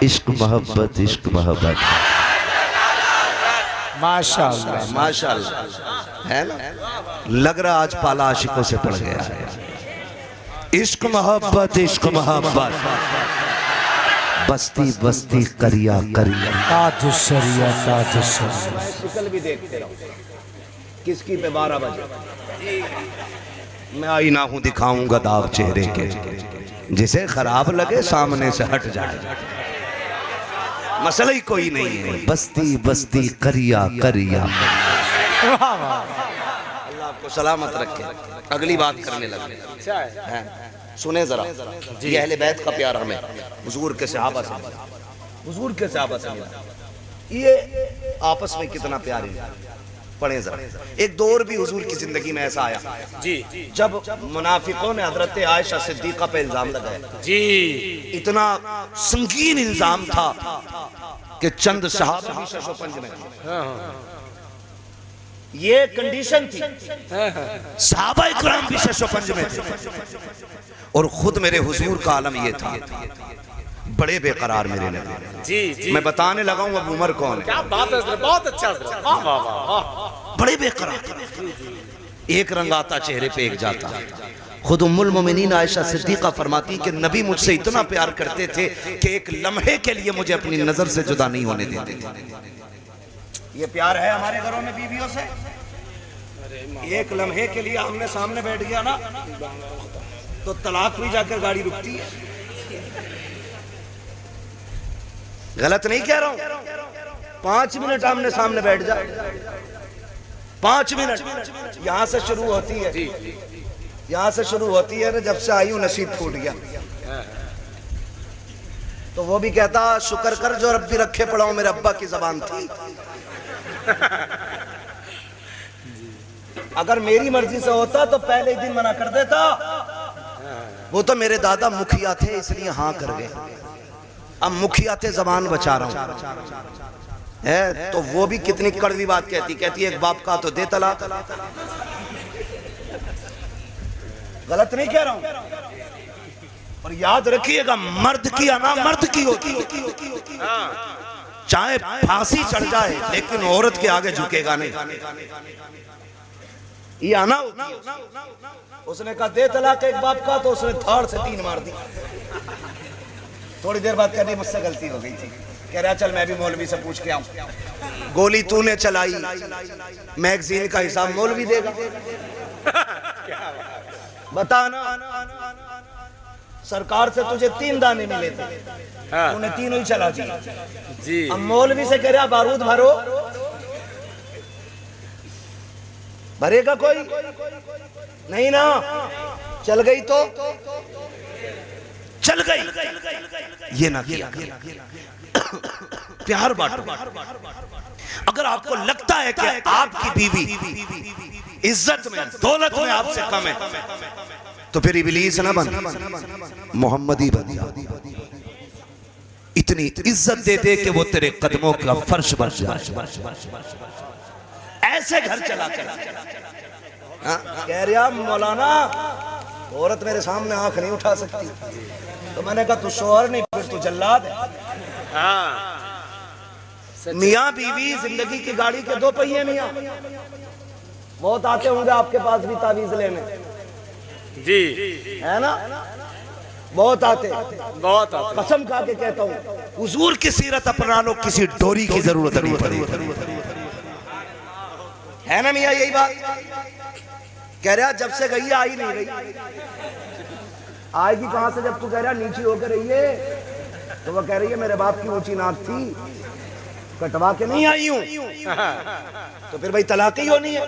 इश्क मोहब्बत इश्क मोहब्बत। माशाअल्लाह माशाअल्लाह है ना, लग रहा आज पाला आशिकों से पड़ गया है। इश्क मोहब्बत इश्क मोहब्बत, बस्ती बस्ती करिया करिया, ताज शरिया ताज शरिया। शिकल भी देखते रहो किसकी पे 12 बजे मैं आई ना हूं दिखाऊंगा दाग चेहरे के, जिसे खराब लगे सामने से हट जाए, मसला ही कोई नहीं है। बस्ती बस्ती करिया करिया। अल्लाह आपको सलामत रखे। अगली बात करने लगे हैं, सुने जरा। ये अहले बैत का प्यार हमें हुजूर के सहाबा से, हुजूर के सहाबा से ये आपस में कितना प्यार है। पढ़े जरा। एक दौर भी हुजूर की जिंदगी में ऐसा आया जी, जब मुनाफिकों ने हजरत आयशा सिद्दीका पे इल्जाम लगाया जी। इतना संगीन इल्जाम था कि चंद सहाबा भी शशोपंज में थे। ये कंडीशन थी, सहाबा इकराम भी शशोपंज में थे, और खुद मेरे हुजूर का आलम ये था, बड़े बेकरार मेरे नबी जी, जी। मैं बताने लगा हूं अब उमर कौन है। क्या बात है, बहुत अच्छा, वाह वाह वाह, बड़े बेकरार, एक रंग आता चेहरे पे एक जाता। खुद उम्मुल मोमिनीन आयशा सिद्दीका फरमाती कि नबी मुझसे इतना प्यार करते थे कि एक लम्हे के लिए मुझे अपनी नजर से जुदा नहीं होने देते थे। ये प्यार है हमारे घरों में बीवियों से। एक लम्हे के लिए आमने सामने बैठ गया ना तो तलाक भी जाकर गाड़ी रुकती है। गलत नहीं कह रहा हूं, 5 मिनट आमने सामने बैठ जा, 5 मिनट यहां से शुरू होती है, यहां से शुरू होती है ना, जब से आई हूं नसीब फूट गया, तो वो भी कहता शुक्र कर जो रब्बी रखे पड़ा हूं, मेरे अब्बा की जबान थी। अगर मेरी मर्जी से होता तो पहले ही दिन मना कर देता, वो तो मेरे दादा मुखिया थे इसलिए हाँ कर गए, अब मुखिया थे जबान बचा रहा हूं है। तो वो भी कितनी कड़वी बात कहती, कहती है एक बाप का तो दे तलाक। गलत नहीं कह रहा हूं, और याद रखिएगा मर्द की अना मर्द की होती, चाहे फांसी चढ़ जाए लेकिन औरत के आगे झुकेगा नहीं। ये आना होती है। उसने कहा दे तलाक एक बाप का, तो उसने थाड़ से 3 मार दी। थोड़ी देर बाद कहती मुझसे गलती हो गई थी, कह रहा चल मैं भी मौलवी से पूछ के आऊं। गोली तूने चलाई, मैगजीन का हिसाब मौलवी देगा। बताना सरकार से तुझे 3 दाने मिले थे, तूने तीनों ही चला दिए जी। अब मौलवी से कह रहा बारूद भरो, भरेगा कोई नहीं ना, चल गई तो चल गई, ये ना किया। प्यार बांटो। अगर आपको लगता है कि आपकी बीवी इज्जत में दौलत में आपसे कम है, तो फिर इब्लीस ना बन, मोहम्मदी बन। इतनी इज्जत दे दे कि वो तेरे कदमों का फर्श बन जाए, ऐसे घर चला चला। कह रहा मौलाना औरत मेरे सामने आंख नहीं उठा सकती, तो मैंने कहा तू शोहर नहीं फिर तू जल्लाद है। मियाँ बीवी जिंदगी की गाड़ी के 2 पहिए। मियाँ बहुत आते होंगे आपके पास भी तावीज लेने जी, है ना, बहुत आते, बहुत आते। कसम खा के कहता हूँ हुजूर की सीरत अपना लो, किसी डोरी की जरूरत नहीं पड़ी, है ना मियाँ। यही बात कह रहा, जब से गई आई नहीं गई। आएगी कहां से जब तू कह रहा नीचे होकर रही है, तो वो कह रही है मेरे बाप की ऊंची नाक थी, कटवा के नहीं आई हूं, तो फिर भाई तलाक ही होनी है।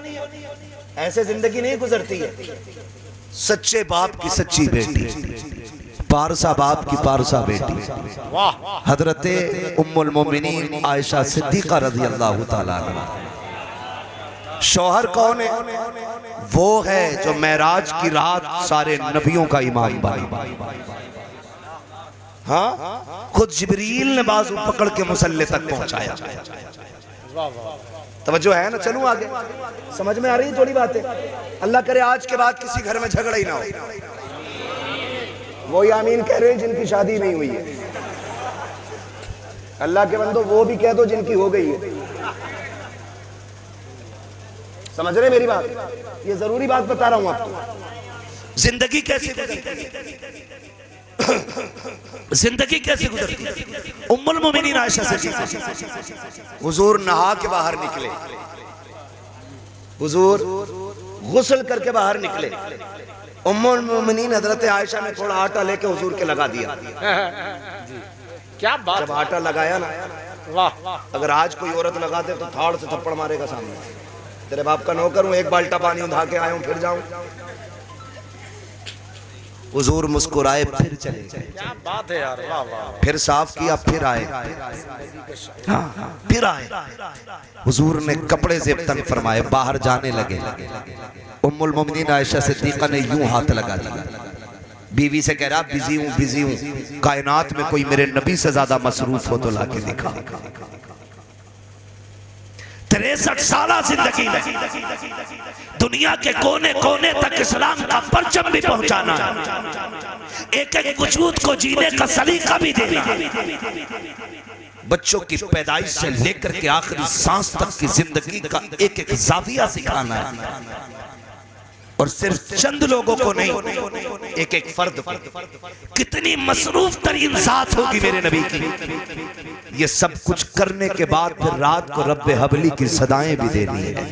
ऐसे जिंदगी नहीं गुजरती है। सच्चे बाप की सच्ची बेटी, पारसा बाप की पारसा बेटी, हजरत उम्मुल मोमिनीन आयशा सिद्दीका रज़ियल्लाहु ताला अन्हा। शौहर कौन है? वो है जो मेराज की रात सारे नबियों का इमाम बना। हाँ, खुद जिब्रील ने बाजू पकड़ के मुसल्ले तक पहुंचाया। तवज्जो है ना? चलूं आगे, समझ में आ रही थोड़ी बातें? अल्लाह करे आज के बाद किसी घर में झगड़ा ही ना हो। वो आमीन कह रहे हैं जिनकी शादी नहीं हुई है। अल्लाह के बंदो वो भी कह दो जिनकी हो गई है। समझ रहे मेरी बात? ये जरूरी बात बता रहा हूं आपको। जिंदगी कैसे जिंदगी कैसे गुजरती? उम्मुल मोमिनीन आयशा से हुजूर नहा के बाहर निकले, हुजूर गुस्ल करके बाहर निकले। उम्मुल मोमिनीन हजरत आयशा ने थोड़ा आटा लेके हुजूर के लगा दिया। क्या बात। जब आटा लगाया ना, वाह, अगर आज कोई औरत लगा दे तो थाड़ से थप्पड़ मारेगा सामने। तेरे बाप का नौकर हूं, एक बाल्टा पानी उठा के आया हूं, फिर जाऊं। हुजूर मुस्कुराए, फिर चले गए। क्या बात है यार, वाह वाह। फिर साफ किया, फिर आए, फिर आए। हुजूर ने कपड़े से तंग फरमाए, बाहर जाने लगे। उम्मुल मोमिनीन आयशा सिद्दीका ने यूं हाथ लगा दिया, बीवी से कह रहा बिजी हूं, बिजी हूं। कायनात में कोई मेरे नबी से ज्यादा मसरूफ हो तो लाके दिखा। 63 साल जिंदगी में दुनिया के कोने कोने तक इस्लाम का परचम भी पहुंचाना, एक एक वजूद को जीने का सलीका भी देना, बच्चों की पैदाइश से लेकर के आखिरी सांस तक की जिंदगी का एक एक जाविया सिखाना है। और सिर्फ चंद लोगों को नहीं, एक एक फर्द को। कितनी मसरूफ तरीन जात होगी मेरे नबी की। ये सब कुछ करने के बाद फिर रात को रब्बे हबली की सदाएं भी देनी है,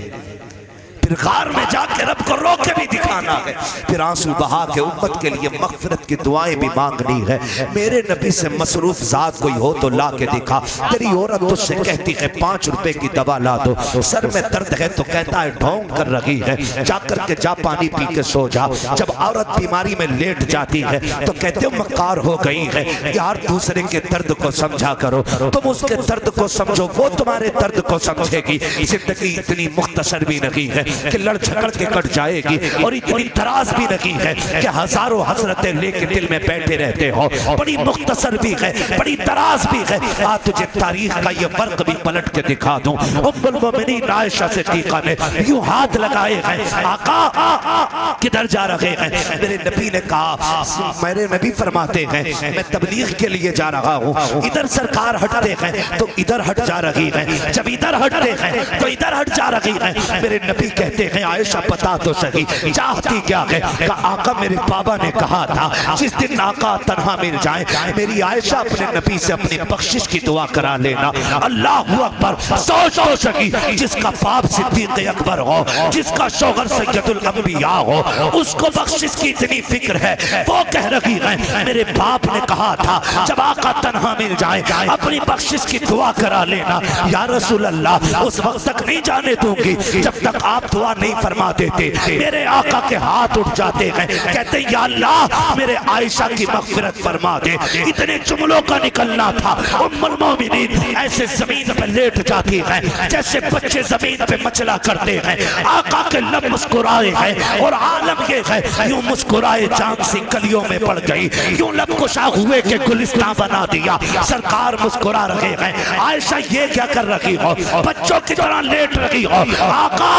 फिर गार में जाके रब को रो के भी दिखाना है, फिर आंसू बहा के उम्मत के लिए मगफिरत की दुआएं भी मांगनी है। मेरे नबी से मसरूफ जात कोई हो तो ला के दिखा। तेरी औरत तुझसे कहती है 5 रुपए की दवा ला दो, सर में दर्द है तो कहता है ढोंग कर रही है, जाकर के जा पानी पी के सो जा। जब औरत बीमारी में लेट जाती है तो कहते हो मक्कार हो गई है। यार दूसरे के दर्द को समझा करो, तुम उसके दर्द को समझो, वो तुम्हारे दर्द को समझेगी। जिंदगी इतनी मुख्तसर भी नहीं है कि लड़ झगड़ के कट जाएगी, और इतनी दराज भी नहीं है कि हजारों हसरतें लेके दिल में बैठे रहते हो। बड़ी मुख्तसर भी है, बड़ी दराज भी है। आज तुझे तारीख का ये फर्क भी पलट के दिखा दूं। उम्मुल मोमिनीन आयशा सिद्दीका ने यूं हाथ लगाए हैं, आका किधर जा रहे हैं? मेरे नबी ने कहा, मेरे नबी फरमाते हैं मैं तबलीग के लिए जा रहा हूँ। इधर सरकार हटते हैं तो इधर हट जा रही है, जब इधर हटते हैं तो इधर हट जा रही है। मेरे नबी कहते हैं आयशा बता तो सही चाहती क्या है? आका मेरे बाबा ने कहा था जिस दिन आका तन्हा मिल जाए मेरी आयशा अपने नबी से अपनी बख्शिश की दुआ करा लेना। अल्लाह अकबर। सोच तो सकी जिसका बाप सिद्दीक अकबर हो, जिसका शौहर सैयदुल अंबिया हो, उसको बख्शिश की इतनी फिक्र है। वो कह रही है मेरे बाप ने कहा था जब आका तन्हा मिल जाए अपनी बख्शिश की दुआ करा लेना। या रसूल अल्लाह उस वक्त तक नहीं जाने दूंगी जब तक आप दुआ नहीं फरमा देते। मेरे आका के हाथ उठ जाते हैं, कहते या अल्लाह मेरे आयशा की मगफिरत फरमा दे। इतने जुमलों का निकलना था। उम्मुल मोमिनीन ऐसे जमीन पर लेट जाती है जैसे बच्चे जमीन पे मचला करते हैं। आका के लब मुस्कुराए हैं और आलम ये है यूं मुस्कुराए चांद सी कलियों में पड़ गई, यूं लब कुशा हुए के गुलिस्तां बना दिया। सरकार मुस्कुरा रहे हैं, आयशा ये क्या कर रही हो? बच्चों की तरह लेट रही हो। आका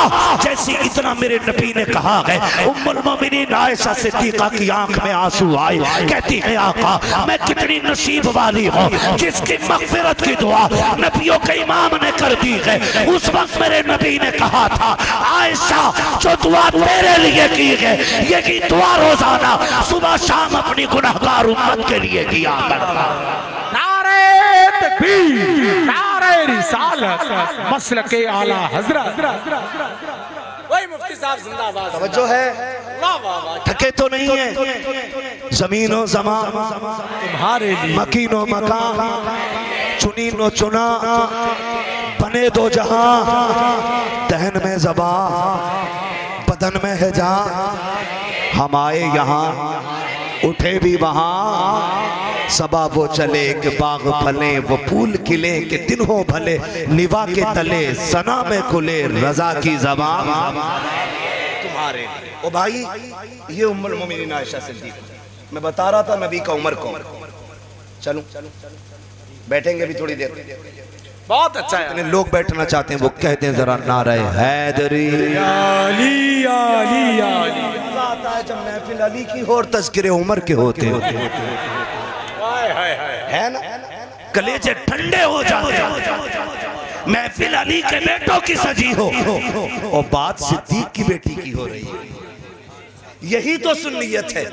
जैसी इतना मेरे नबी ने कहा है, उम्मुल मोमिनीन आयशा सिद्दीका की आंख में आंसू आए, कहती है आका मैं कितनी नसीब वाली हूँ जिसकी मगफिरत की दुआ नबियों के इमाम ने कर दी है। उस वक्त मेरे नबी ने कहा था आयशा जो दुआ तेरे लिए की है ये की दुआ रोजाना सुबह शाम अपनी गुनहगार उम्मत के लिए किया करता। नारे तकबीर, नारे रिसालत, मसलके आला हजरत। वही मुफ्ती साहब जिंदाबाद। तवज्जो है, वाह वाह वाह। थके तो नहीं है। जमीनो जमा तुम्हारे लिए, मकीनो मकान, चुनीनो चुना, बने दो जहां, दहन में जबा बदन में है जा। हम आए यहाँ उठे भी वहां, सबा वो चले के बाग फले, वो फूल खिले के दिन हो भले, निभा के तले सना में खुले रजा की ज़बान तुम्हारे। ओ भाई ये उम्मुल मोमिनीन आयशा सिद्दीका, मैं बता रहा था नबी का उम्र कौन। चलो बैठेंगे भी थोड़ी देर। बहुत अच्छा है। लोग बैठना चाहते हैं वो कहते हैं जरा नारे हैदरी अली अली अली। आता है जब महफिल अली की हो और तज़किरे उमर के होते है ना। कलेजे ठंडे हो जाते, महफिल अली के बेटों की सजी हो और बात सिद्दीक की बेटी की हो रही है। यही तो सुन्नियत है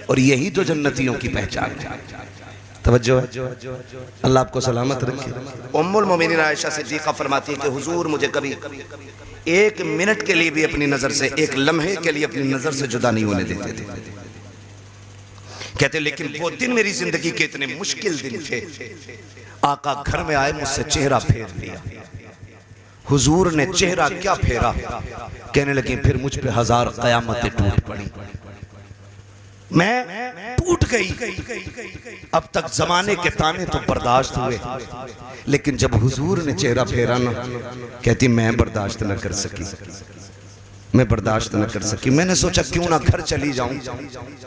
और यही तो जन्नतियों की पहचान है। तवज्जो है, अल्लाह आपको सलामत रखे। उम्मुल मोमिनीन आयशा सिद्दीक़ा फरमाती है कि हुजूर मुझे कभी एक मिनट के लिए भी अपनी नजर से, एक लम्हे के लिए अपनी नजर से जुदा नहीं होने देते थे। कहते लेकिन वो दिन मेरी जिंदगी के इतने मुश्किल दिन थे, आका घर में आए, मुझसे चेहरा फेर लिया। हुजूर ने चेहरा क्या फेरा, कहने लगे फिर मुझ पे 1000 कयामतें टूट पड़ी, मैं टूट गई। अब तक जमाने के ताने तो बर्दाश्त हुए, लेकिन जब हुजूर ने चेहरा फेरा ना, कहती मैं बर्दाश्त न कर सकी, मैं बर्दाश्त न कर सकी। मैंने सोचा क्यों ना घर चली जाऊं,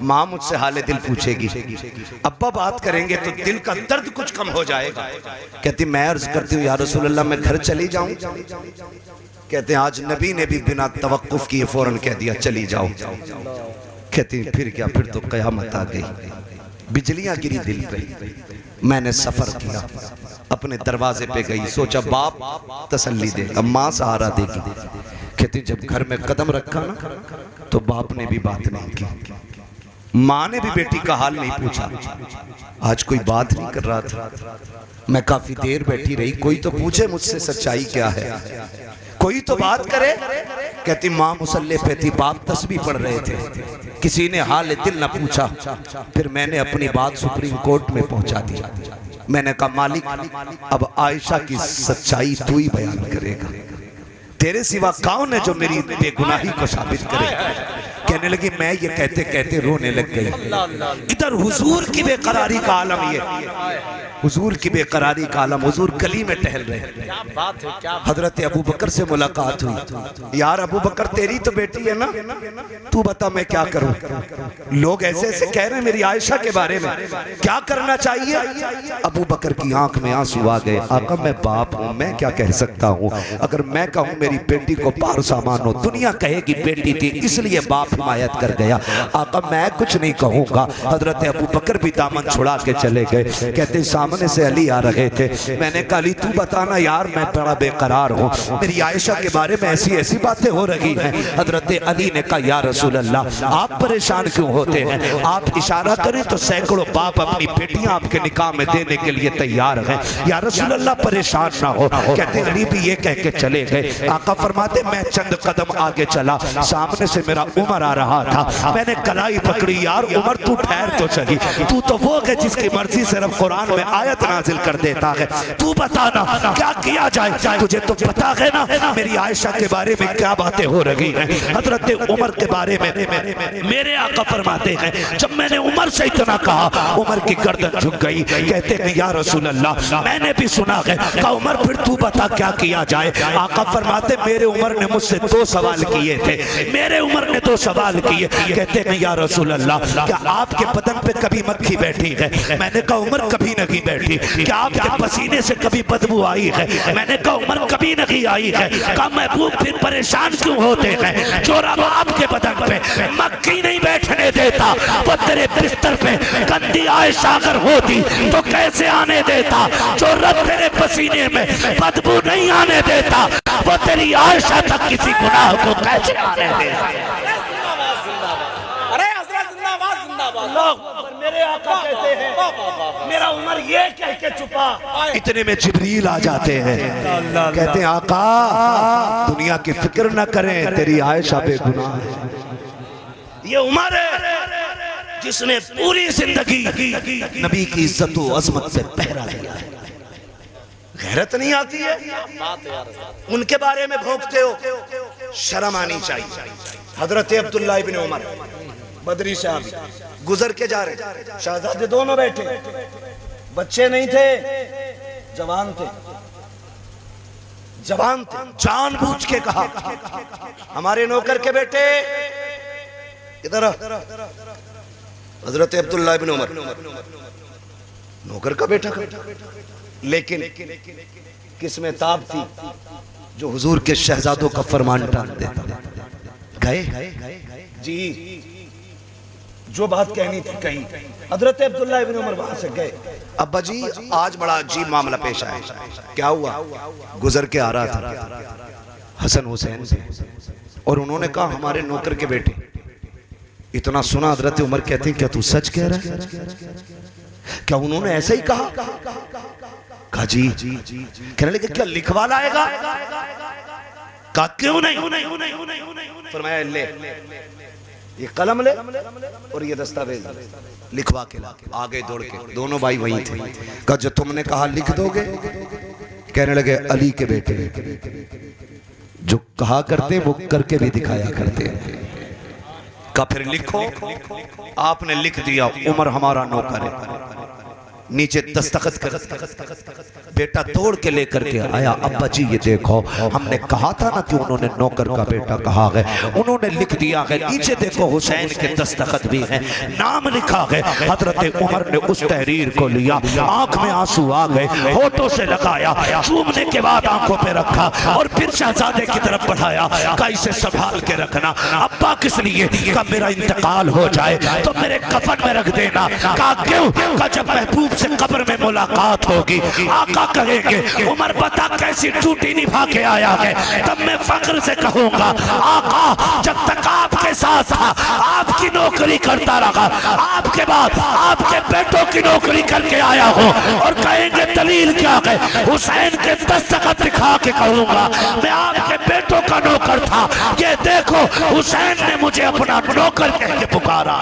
माँ मुझसे हाले दिल पूछेगी, अब्बा बात करेंगे तो दिल का दर्द कुछ कम हो जाएगा। कहती मैं अर्ज करती हूँ या रसूल अल्लाह मैं घर चली जाऊं। कहते हैं आज नबी ने भी बिना तवक्कुफ किए फौरन कह दिया चली जाओ। कहती फिर क्या, फिर तो कयामत आ गई, बिजलियां गिरी दिल पे। मैंने सफर किया, अपने दरवाजे पे गई, सोचा बाप तसल्ली देगा, माँ सहारा देगी। कहती जब घर में कदम रखा ना तो बाप ने भी बात नहीं की, माँ ने भी बेटी का हाल नहीं पूछा। आज कोई बात नहीं कर रहा था, मैं काफी देर बैठी रही, कोई तो पूछे मुझसे सच्चाई क्या है, कोई तो बात करे। कहती माँ मुसल्ले पे थी, बाप तस्बीह पढ़ रहे थे, किसी ने हाल दिल न पूछा। फिर मैंने अपनी बात सुप्रीम कोर्ट में पहुंचा दी। मैंने कहा मालिक अब आयशा की सच्चाई तू ही बयान करेगा, तेरे सिवा कौन है जो मेरी बेगुनाही को साबित करे। कहने लगी मैं ये कहते कहते रोने लग गई। इधर हुजूर की बेकरारी का आलम, ये हुजूर की बेकरारी का आलम। हुजूर गली में टहल रहे, क्या बात है, क्या हजरत अबू बकर से मुलाकात हुई। यार अबू बकर तेरी तो बेटी है ना, तू बता मैं क्या करूं। लोग ऐसे ऐसे कह रहे हैं मेरी आयशा के बारे में, क्या करना चाहिए। अबू बकर की आंख में आंसू आ गए। आका मैं बाप हूं, मैं क्या कह सकता हूं। अगर मैं कहूं मेरी बेटी को पार सामान हो, दुनिया कहेगी बेटी थी इसलिए बाप हिमायत कर गया। आका मैं कुछ नहीं कहूंगा। हजरत अबू बकर भी दामन छुड़ा के चले गए। कहते सामने से अली आ रहे थे, मैंने कहा अली तू बताना यार मैं बड़ा बेकरार हूँ, मेरी आयशा के बारे में ऐसी ऐसी बातें हो रही हैं। हजरत अली ने कहा या रसूल अल्लाह आप परेशान क्यों होते हैं, आप इशारा करें तो सैकड़ों बाप अपनी बेटियां आपके निकाह में देने के लिए तैयार हैं, या रसूल अल्लाह परेशान ना हो। कहते अली भी ये कह के चले गए। आका फरमाते मैं चंद कदम आगे चला, सामने से मेरा उमर आ रहा था, मैंने कलाई पकड़ी, यार उमर तू ठहर तो सही, तू तो वो है जिसकी मर्जी से रब कुरान में आयत नाजिल कर देता है, तू बताना क्या किया जाए। तुझे तो पता है ना मेरी आयशा के बारे में क्या बातें हो रही हैं। हजरत उमर के बारे में मेरे आका फरमाते हैं जब मैंने उमर से इतना कहा उमर की गर्दन झुक गई। कहते हैं या रसूल अल्लाह मैंने भी सुना है। कहा उमर फिर तू बता क्या किया जाए। आका फरमाते मेरे उमर ने मुझसे 2 सवाल किए थे, मेरे उमर ने 2 सवाल किए। कहते हैं या रसूल अल्लाह क्या आपके बदन पे कभी मक्खी बैठी है। मैंने कहा उमर कभी नहीं बैठी। क्या आपके पसीने से कभी बदबू आई है। मैंने कहा उमर कभी नहीं आई है। कहा महबूब फिर परेशान क्यों होते हैं, जो रब आपके बदन पे मक्खी नहीं बैठने देता वो तेरे बिस्तर पे गंदी आयशा अगर होती तो कैसे आने देता। जो रब तेरे पसीने में बदबू नहीं आने देता वो तेरी आयशा तक किसी गुनाह को कैसे आने देता। अरे हजरत जिंदाबाद जिंदाबाद। मेरे आका कहते हैं मेरा उमर ये कह के छुपा। इतने में जिब्रील आ जाते हैं, कहते हैं आका दुनिया की फिक्र न करें, तेरी आयशा बेगुनाह है। ये उमर है जिसने पूरी जिंदगी नबी की इज्जत और अजमत से पहरा दिया है। गैरत नहीं आती है, उनके बारे में भोंकते हो, शर्म आनी चाहिए। हजरत अब्दुल्लाह इब्न उमर बदरी साहब गुजर के जा रहे, शहजादे दोनों बैठे, बच्चे नहीं थे, जवान थे, जवान थे। जानबूझ के कहा हमारे नौकर के बेटे इधर। हजरत अब्दुल्लाह इब्न उमर नौकर का बेटा, लेकिन किसमें ताब थी जो हुजूर के शहजादों का फरमान टाल देता। गए जी जो बात कहनी थी कही। हजरत अब्दुल्ला इब्न उमर वहां से गए, अब्बा जी आज बड़ा अजीब मामला पेश आया। क्या हुआ? गुजर के आ रहा था हसन हुसैन से, और उन्होंने कहा हमारे नौकर के बेटे। इतना सुना हजरत उमर कहते हैं क्या तू सच कह रहा है? क्या उन्होंने ऐसे ही कहा? कहा जी। कहने लगे क्या लिखवा लाएगा? कहा क्यों नहीं? फरमाया ले ये कलम ले और ये दस्तावेज लिखवा के ला। आगे दौड़ के दोनों भाई वहीं थे। कहा जो तुमने कहा लिख दोगे? कहने लगे अली के बेटे जो कहा करते वो करके भी दिखाया करते। का फिर लिखो। आपने लिख दिया उमर हमारा नौकर है। नीचे दस्तखत कर बेटा तोड़ के लेकर के आया। अब्बा जी ये देखो हमने कहा था ना कि उन्होंने नौकर का बेटा कहा है, उन्होंने लिख दिया है। नीचे देखो हुसैन के दस्तखत भी हैं, नाम लिखा है। हजरत उमर ने उस तहरीर को लिया, आंख में आंसू आ गए, होठों से लगाया, चूमने के बाद आंखों पे रखा और फिर शहजादे की तरफ बढ़ाया। का इसे संभाल के रखना। अब्बा किस लिए? का मेरा इंतकाल हो जाए तो मेरे कफन में रख देना। का क्यों? का जब महबूब से कब्र में मुलाकात होगी आका कहेंगे उमर बता कैसी ड्यूटी निभा के आया है, तब मैं फख्र से कहूंगा आका जब तक आपके साथ था आपकी नौकरी करता रहा, आपके बाद आपके बेटों की नौकरी करके आया हो। और कहेंगे दलील क्या है? हुसैन के दस्तखत दिखा के कहूंगा मैं आपके बेटों का नौकर था। ये देखो हुसैन ने मुझे अपना नौकर कह के पुकारा।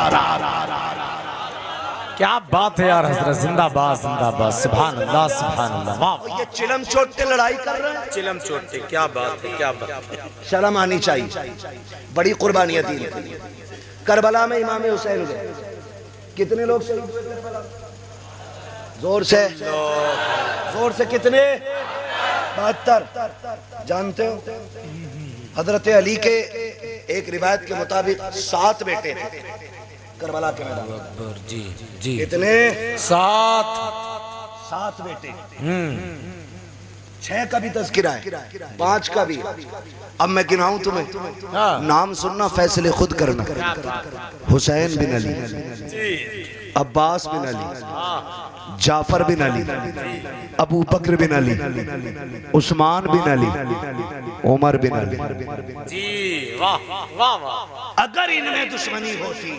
क्या बात है यार हजरत, जिंदाबाद जिंदाबाद, सुभान अल्लाह सुभान अल्लाह। वाह ये चिलम चोट के लड़ाई कर रहे हैं। चिलम चोटे, क्या बात है, क्या बात है। शर्म आनी चाहिए, बड़ी कुर्बानियां दी। करबला में इमाम हुसैन गए, कितने लोग शहीद हुए करबला? जोर से कितने? 72। जानते हो हजरत अली के एक रिवायत के मुताबिक 7 बेटे थे करबला के मैदान। जी जी कितने? 7 बेटे। 6 का भी तज़किरा है, 5 का भी। अब मैं गिनाऊं तुम्हें, नाम सुनना, फैसले खुद करना। हुसैन बिन अली, अब्बास बिन अली, जाफर बिन अली, अबू बकर बिन अली, उस्मान बिन अली, उमर बिन अली। जी वाह वाह वाह। अगर इनमें दुश्मनी होती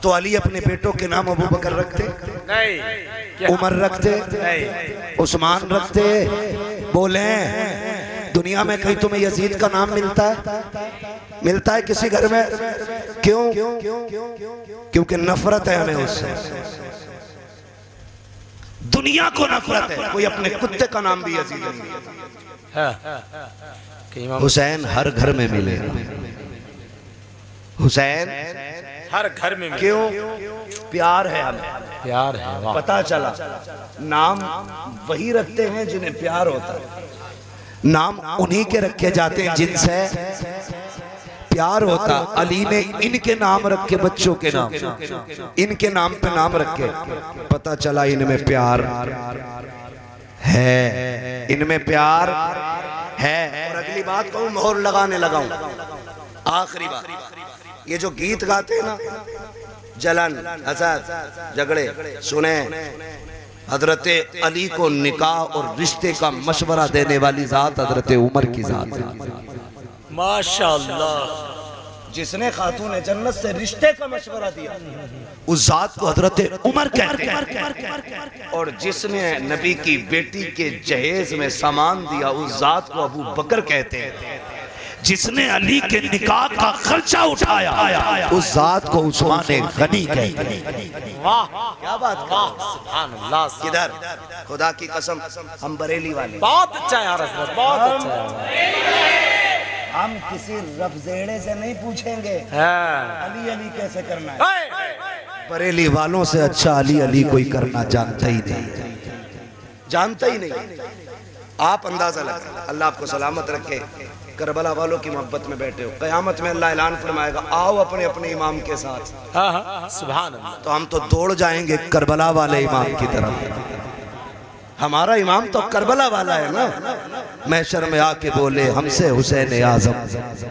तो अली अपने बेटों के नाम अबू बकर रखते नहीं, उमर रखते नहीं, उस्मान रखते। बोले दुनिया में कहीं तुम्हें यजीद का नाम मिलता है? मिलता है किसी घर में? क्यों? क्योंकि नफरत है हमें उससे, दुनिया को नफरत है। कोई अपने कुत्ते का नाम भी यजीद नहीं। हुसैन हर घर में मिले, हुसैन हर घर में। क्यों? प्यार है हमें, प्यार है। पता चला नाम वही रखते हैं जिन्हें प्यार होता है, नाम उन्हीं के रखे जाते हैं जिनसे प्यार होता। अली ने इनके नाम रखे, बच्चों के नाम, इनके नाम पे नाम रखे। पता चला इनमें प्यार है, इनमें प्यार है। और अगली बात कहूं, मोहर लगाने लगाऊं, आखिरी बात, ये जो गीत गाते हैं ना, जलन, हसद, झगड़े, सुने, हजरत अली को निकाह और रिश्ते का मशवरा देने वाली जात हजरत उमर की जात है। माशाअल्लाह। जिसने खातून जन्नत से रिश्ते का मशवरा दिया उस जात को हजरत उमर कहते हैं। और जिसने नबी की बेटी के जहेज में सामान दिया उस जात को अबू बकर कहते हैं। जिसने अली के निकाह का खर्चा उठाया उस जात को उस्मान गनी कहते हैं। वाह क्या बात, सुभान अल्लाह। किधर? खुदा की कसम हम बरेली वाले, बहुत अच्छा यार हजरत, बहुत अच्छा है। हम किसी रफजेड़े से नहीं पूछेंगे अली अली कैसे करना है। बरेली वालों से अच्छा अली अली कोई करना जानता ही नहीं, जानता ही नहीं। आप अंदाजा लगा, अल्लाह आपको सलामत रखे। करबला वालों की मोहब्बत में बैठे हो, कयामत में अल्लाह ऐलान फरमाएगा आओ अपने अपने इमाम के साथ। सुभान अल्लाह। तो हम तो दौड़ जाएंगे करबला वाले इमाम की तरफ। हमारा इमाम तो करबला वाला है ना। महशर में आके बोले हमसे हुसैन आजम,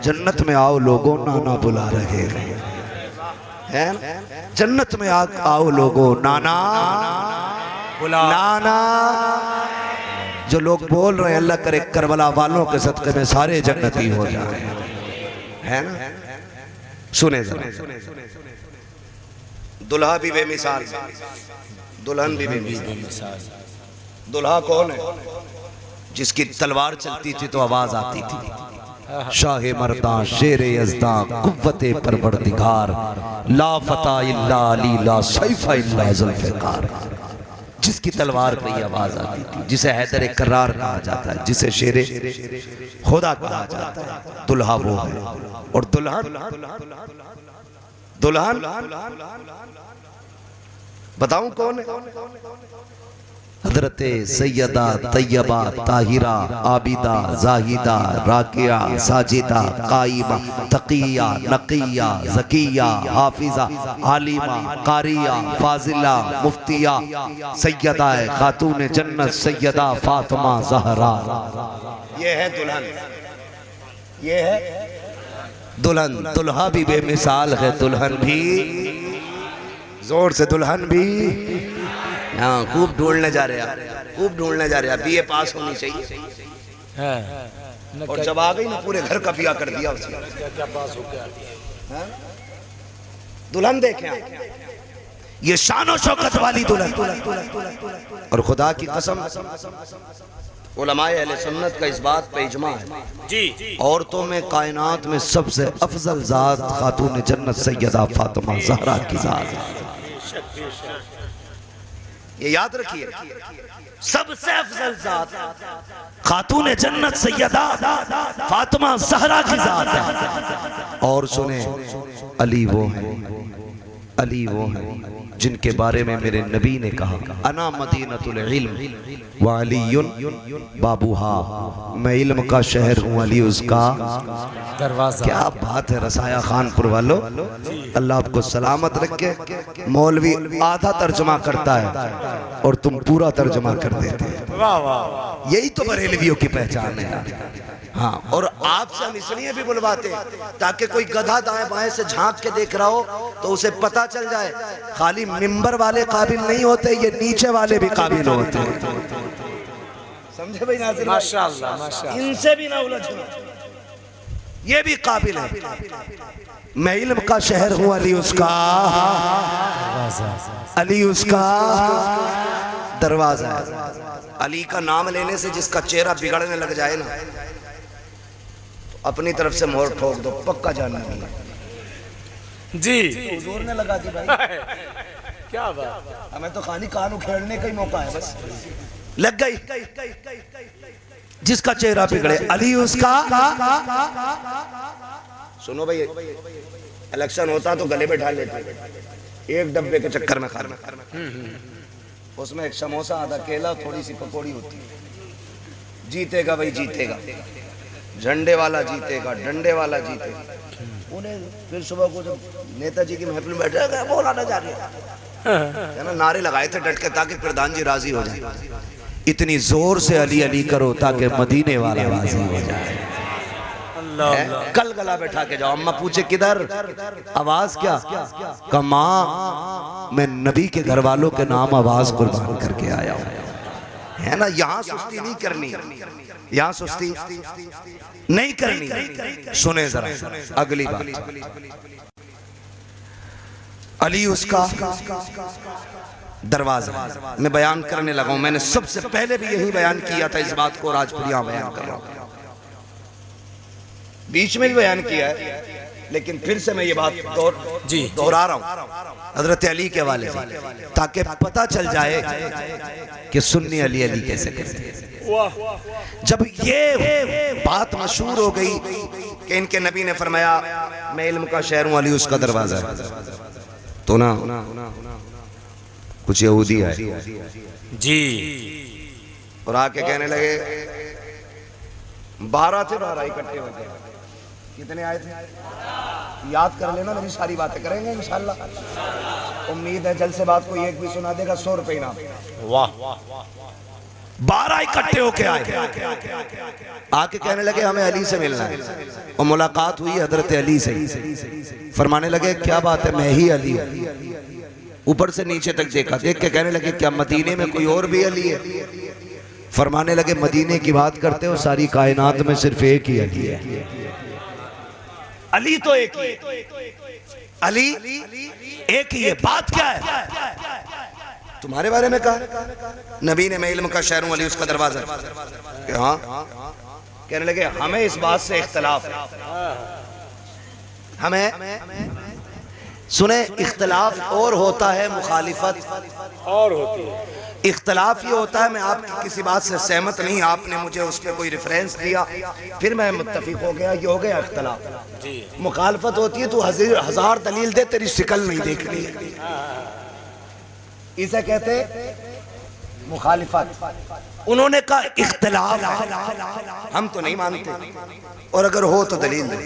जन्नत में आओ लोगों नाना बुला रहे हैं। है जन्नत में आओ लोगो नाना नाना। जो लोग बोल रहे हैं अल्लाह करे करबला वालों के सदक़े में सारे जन्नती हो जाए, है ना। सुने जरा, दुल्हा भी बेमिसाल, दुल्हन भी बेमिसाल। दुल्हा कौन है? जिसकी तलवार चलती थी तो आवाज आती थी, शाहे मर्दा शेरे यज़दा कुव्वते परवरदिगार, ला फता इल्ला अली ला सैफा इल्ला ज़ुल्फ़िकार। जिसकी तलवार पे ही आवाज आती थी, जिसे हैदर करार कहा जाता है, जिसे शेरे खुदा कहा जाता है, दुल्हा वो है। और दुल्हन दुल्हन बताऊं कौन है? हजरत सैयदा तैयबा ताहिरा आबिदा जाहिदा राकिया साजिदा काइमा तकिया नकिया ज़किया हाफिजा आलिमा कारिया फाजिला मुफ्तिया सैयदा खातून जन्नत सैयदा फातिमा ज़हरा। ये है दुल्हन, ये है दुल्हन। दुल्हा भी बेमिसाल है, दुल्हन भी जोर से, दुल्हन भी। हाँ, खूब ढूंढने जा रहे हैं, खूब ढूंढने जा रहे हैं। बीए पास होनी चाहिए, और जब आ गई ना पूरे घर का बिया कर दिया उसने। क्या पास हो गया? दुल्हन देखें, ये शान और शौकत वाली दुल्हन। और खुदा की कसम उलमाए अहले सुन्नत का इस बात पे इजमा है जी, औरतों में कायनात में सबसे अफजल जात खातून जन्नत सैयदा फातिमा ज़हरा की जात है। ये याद रखिए, सबसे अफजल जात खातून जन्नत सैयदा फातिमा ज़हरा की जात है। और सुने, अली वो है, अली वो है जिनके बारे में मेरे नबी ने कहा, अना मदीनतुल इल्म व अलीयुन बाबूहा। मैं इल्म का शहर हूँ, अली उसका दरवाजा। क्या बात है रसाया खानपुर वालों, अल्लाह आपको सलामत रखे। मौलवी आधा तर्जमा करता है और तुम पूरा तर्जमा कर देते हैं। यही तो बरेलवियों की पहचान है। हाँ, और आपसे हम इसलिए भी बुलवाते ताकि कोई गधा दाएं बाएं से झांक के देख रहा हो तो उसे पता चल जाए खाली मिंबर वाले काबिल नहीं होते, ये नीचे वाले भी काबिल होते हैं। समझे भाई नाज़िर? माशाअल्लाह, माशाअल्लाह। इनसे भी ना उलझना, ये भी काबिल है। मैं इल्म का शहर हूँ, अली उसका अली उसका दरवाजा है। अली का नाम लेने से जिसका चेहरा बिगड़ने लग जाए ना, अपनी तरफ से मोहर ठोक दो, पक्का जानना नहीं जी। जोर ने लगा दी भाई, क्या बात। हमें तो खाली कान उखेड़ने का ही मौका है, बस लग गई। जिसका चेहरा बिगड़े अली उसका। सुनो भाई, इलेक्शन होता तो गले में ढाल लेते, एक डब्बे के चक्कर में खाना। उसमें एक समोसा, आधा केला, थोड़ी सी पकौड़ी होती। जीतेगा भाई जीतेगा, झंडे वाला जीतेगा, डंडे वाला जीतेगा। उन्हें फिर सुबह को जब नेताजी की महफिल में बैठे बोला ना जा रही है ना, नारे लगाए थे डट के ताकि प्रधान जी राजी हो जाए। इतनी जोर से अली अली करो ताकि मदीने वाला राजी हो जाए। कल गला बैठा के जाओ, अम्मा पूछे किधर, आवाज क्या, कमा मैं नबी के घर वालों के नाम आवाज कुर्बान करके आया हूं, है ना। यहाँ सुस्ती नहीं करनी, यहाँ सुस्ती नहीं करनी। सुने जरा अगली बात, अली उसका दरवाजा। मैं बयान करने लगा हूं, मैंने सबसे पहले भी यही बयान किया था इस बात को, आज फिर यहाँ बयान कर रहा हूं। बीच में भी बयान किया है, लेकिन फिर से मैं ये बात दोहरा रहा हूं हजरत अली के हवाले से, ताकि पता चल जाए कि सुन्नी अली अली कैसे करते हैं। जब ये बात मशहूर हो गई कि इनके नबी ने फरमाया मैं इल्म का शहर हूं, अली उसका दरवाजा है, तो ना कुछ यहूदी आए जी और आके कहने लगे, 12 थे, 12 इकट्ठे हो गए। कितने आए थे याद कर लेना, मेरी सारी बातें करेंगे इंशाल्लाह। उम्मीद है जल से बात कोई एक भी सुना देगा, 100 रुपए इनाम। वाह। 12 इकट्ठे होके आए, आके कहने लगे हमें अली से मिलना है। और मुलाकात हुई हजरत अली से। फरमाने लगे क्या बात है, मैं ही अली हूं। ऊपर से नीचे तक देखा, देख के कहने लगे क्या मदीने में कोई और भी अली है? फरमाने लगे मदीने की बात करते हो, सारी कायनात में सिर्फ एक ही अली है। अली तो एक ही, अली एक ही है। बात क्या है? तुम्हारे बारे में कहा नबी ने, मैं इल्म का शहर हूं, अली उसका दरवाजा। हाँ, कहने लगे हमें इस बात से इख्तलाफ है। हमें सुने, इख्तलाफ और होता है, मुखालिफत और होती है। इख्तलाफ ये होता है मैं आपकी किसी बात से सहमत नहीं, आपने मुझे उस पर कोई रेफरेंस दिया, फिर मैं मुत्तफिक हो गया, ये हो गया इख्तलाफ। मुखालफत होती है तू हजार दलील दे, तेरी शिकल नहीं देखनी है, इसे कहते मुखालिफत। उन्होंने कहा इख्तलाफ हम तो नहीं मानते, और अगर हो तो दलील दे।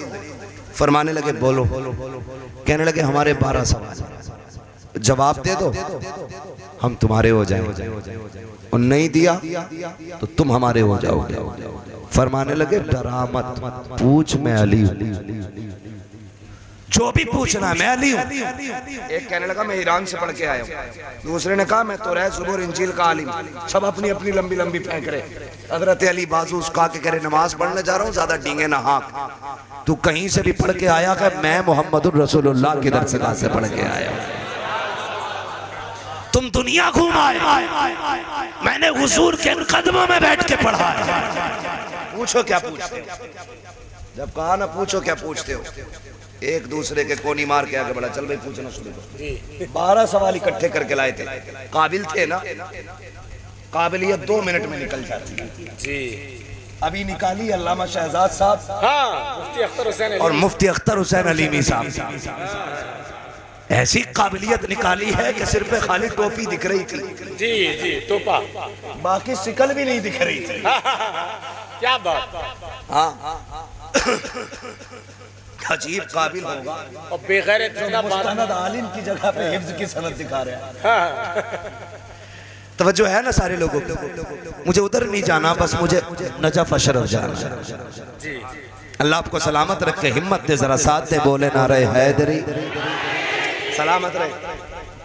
फरमाने लगे बोलो। कहने लगे हमारे 12 सवाल, जवाब दे दो हम तुम्हारे हो जाएंगे, और नहीं दिया तो तुम हमारे हो जाओगे। फरमाने लगे डरा मत, पूछ मैं अली हूं, जो भी पूछना है मैं अली हूं। एक कहने लगा मैं ईरान से पढ़ के आया हूं, दूसरे ने कहा मैं तौरात ज़बूर इंजील का आलिम। सब अपनी अपनी लंबी लंबी फेंक रहे। हजरत अली बाजू उसका के करे नमाज पढ़ने जा रहा हूं, ज्यादा डींगे ना हाँक। तू कहीं से भी पढ़ के आया कि मैं मोहम्मदुर रसूलुल्लाह की दरगाह से पढ़ के आया हूं। तुम दुनिया घूम आए, मैंने हुजूर के कदमों में बैठ के पढ़ा है। पूछो क्या पूछते हो? जब कहा ना पूछो क्या पूछते हो, एक दूसरे के कोनी मार के आगे बढ़ा, चल भाई पूछना शुरू करो। 12 सवाल इकट्ठे करके लाए थे, काबिल थे ना, काबिलियत 2 मिनट में निकल जाती जी। अभी निकाली अल्लामा शहजाद साहब, हाँ, मुफ्ती अख्तर हुसैन और मुफ्ती अख्तर हुसैन अलीमी साहब। ऐसी काबिलियत निकाली है कि सिर पे खाली टोपी दिख रही थी जी जी, टोपा, बाकी शिकल भी नहीं दिख रही थी। क्या बात। हाँ, अजीब काबिल होगा, और बेगैरत आलिम की जगह पे हिफ्ज की सनद दिखा रहे हैं। तवज्जो है ना सारे लोगों को? मुझे उधर नहीं जाना, बस मुझे नजफ अशरफ जाना। अल्लाह आपको सलामत रखे, हिम्मत दे, जरा साथ दे, बोले नारे हैदरी, सलामत रहे।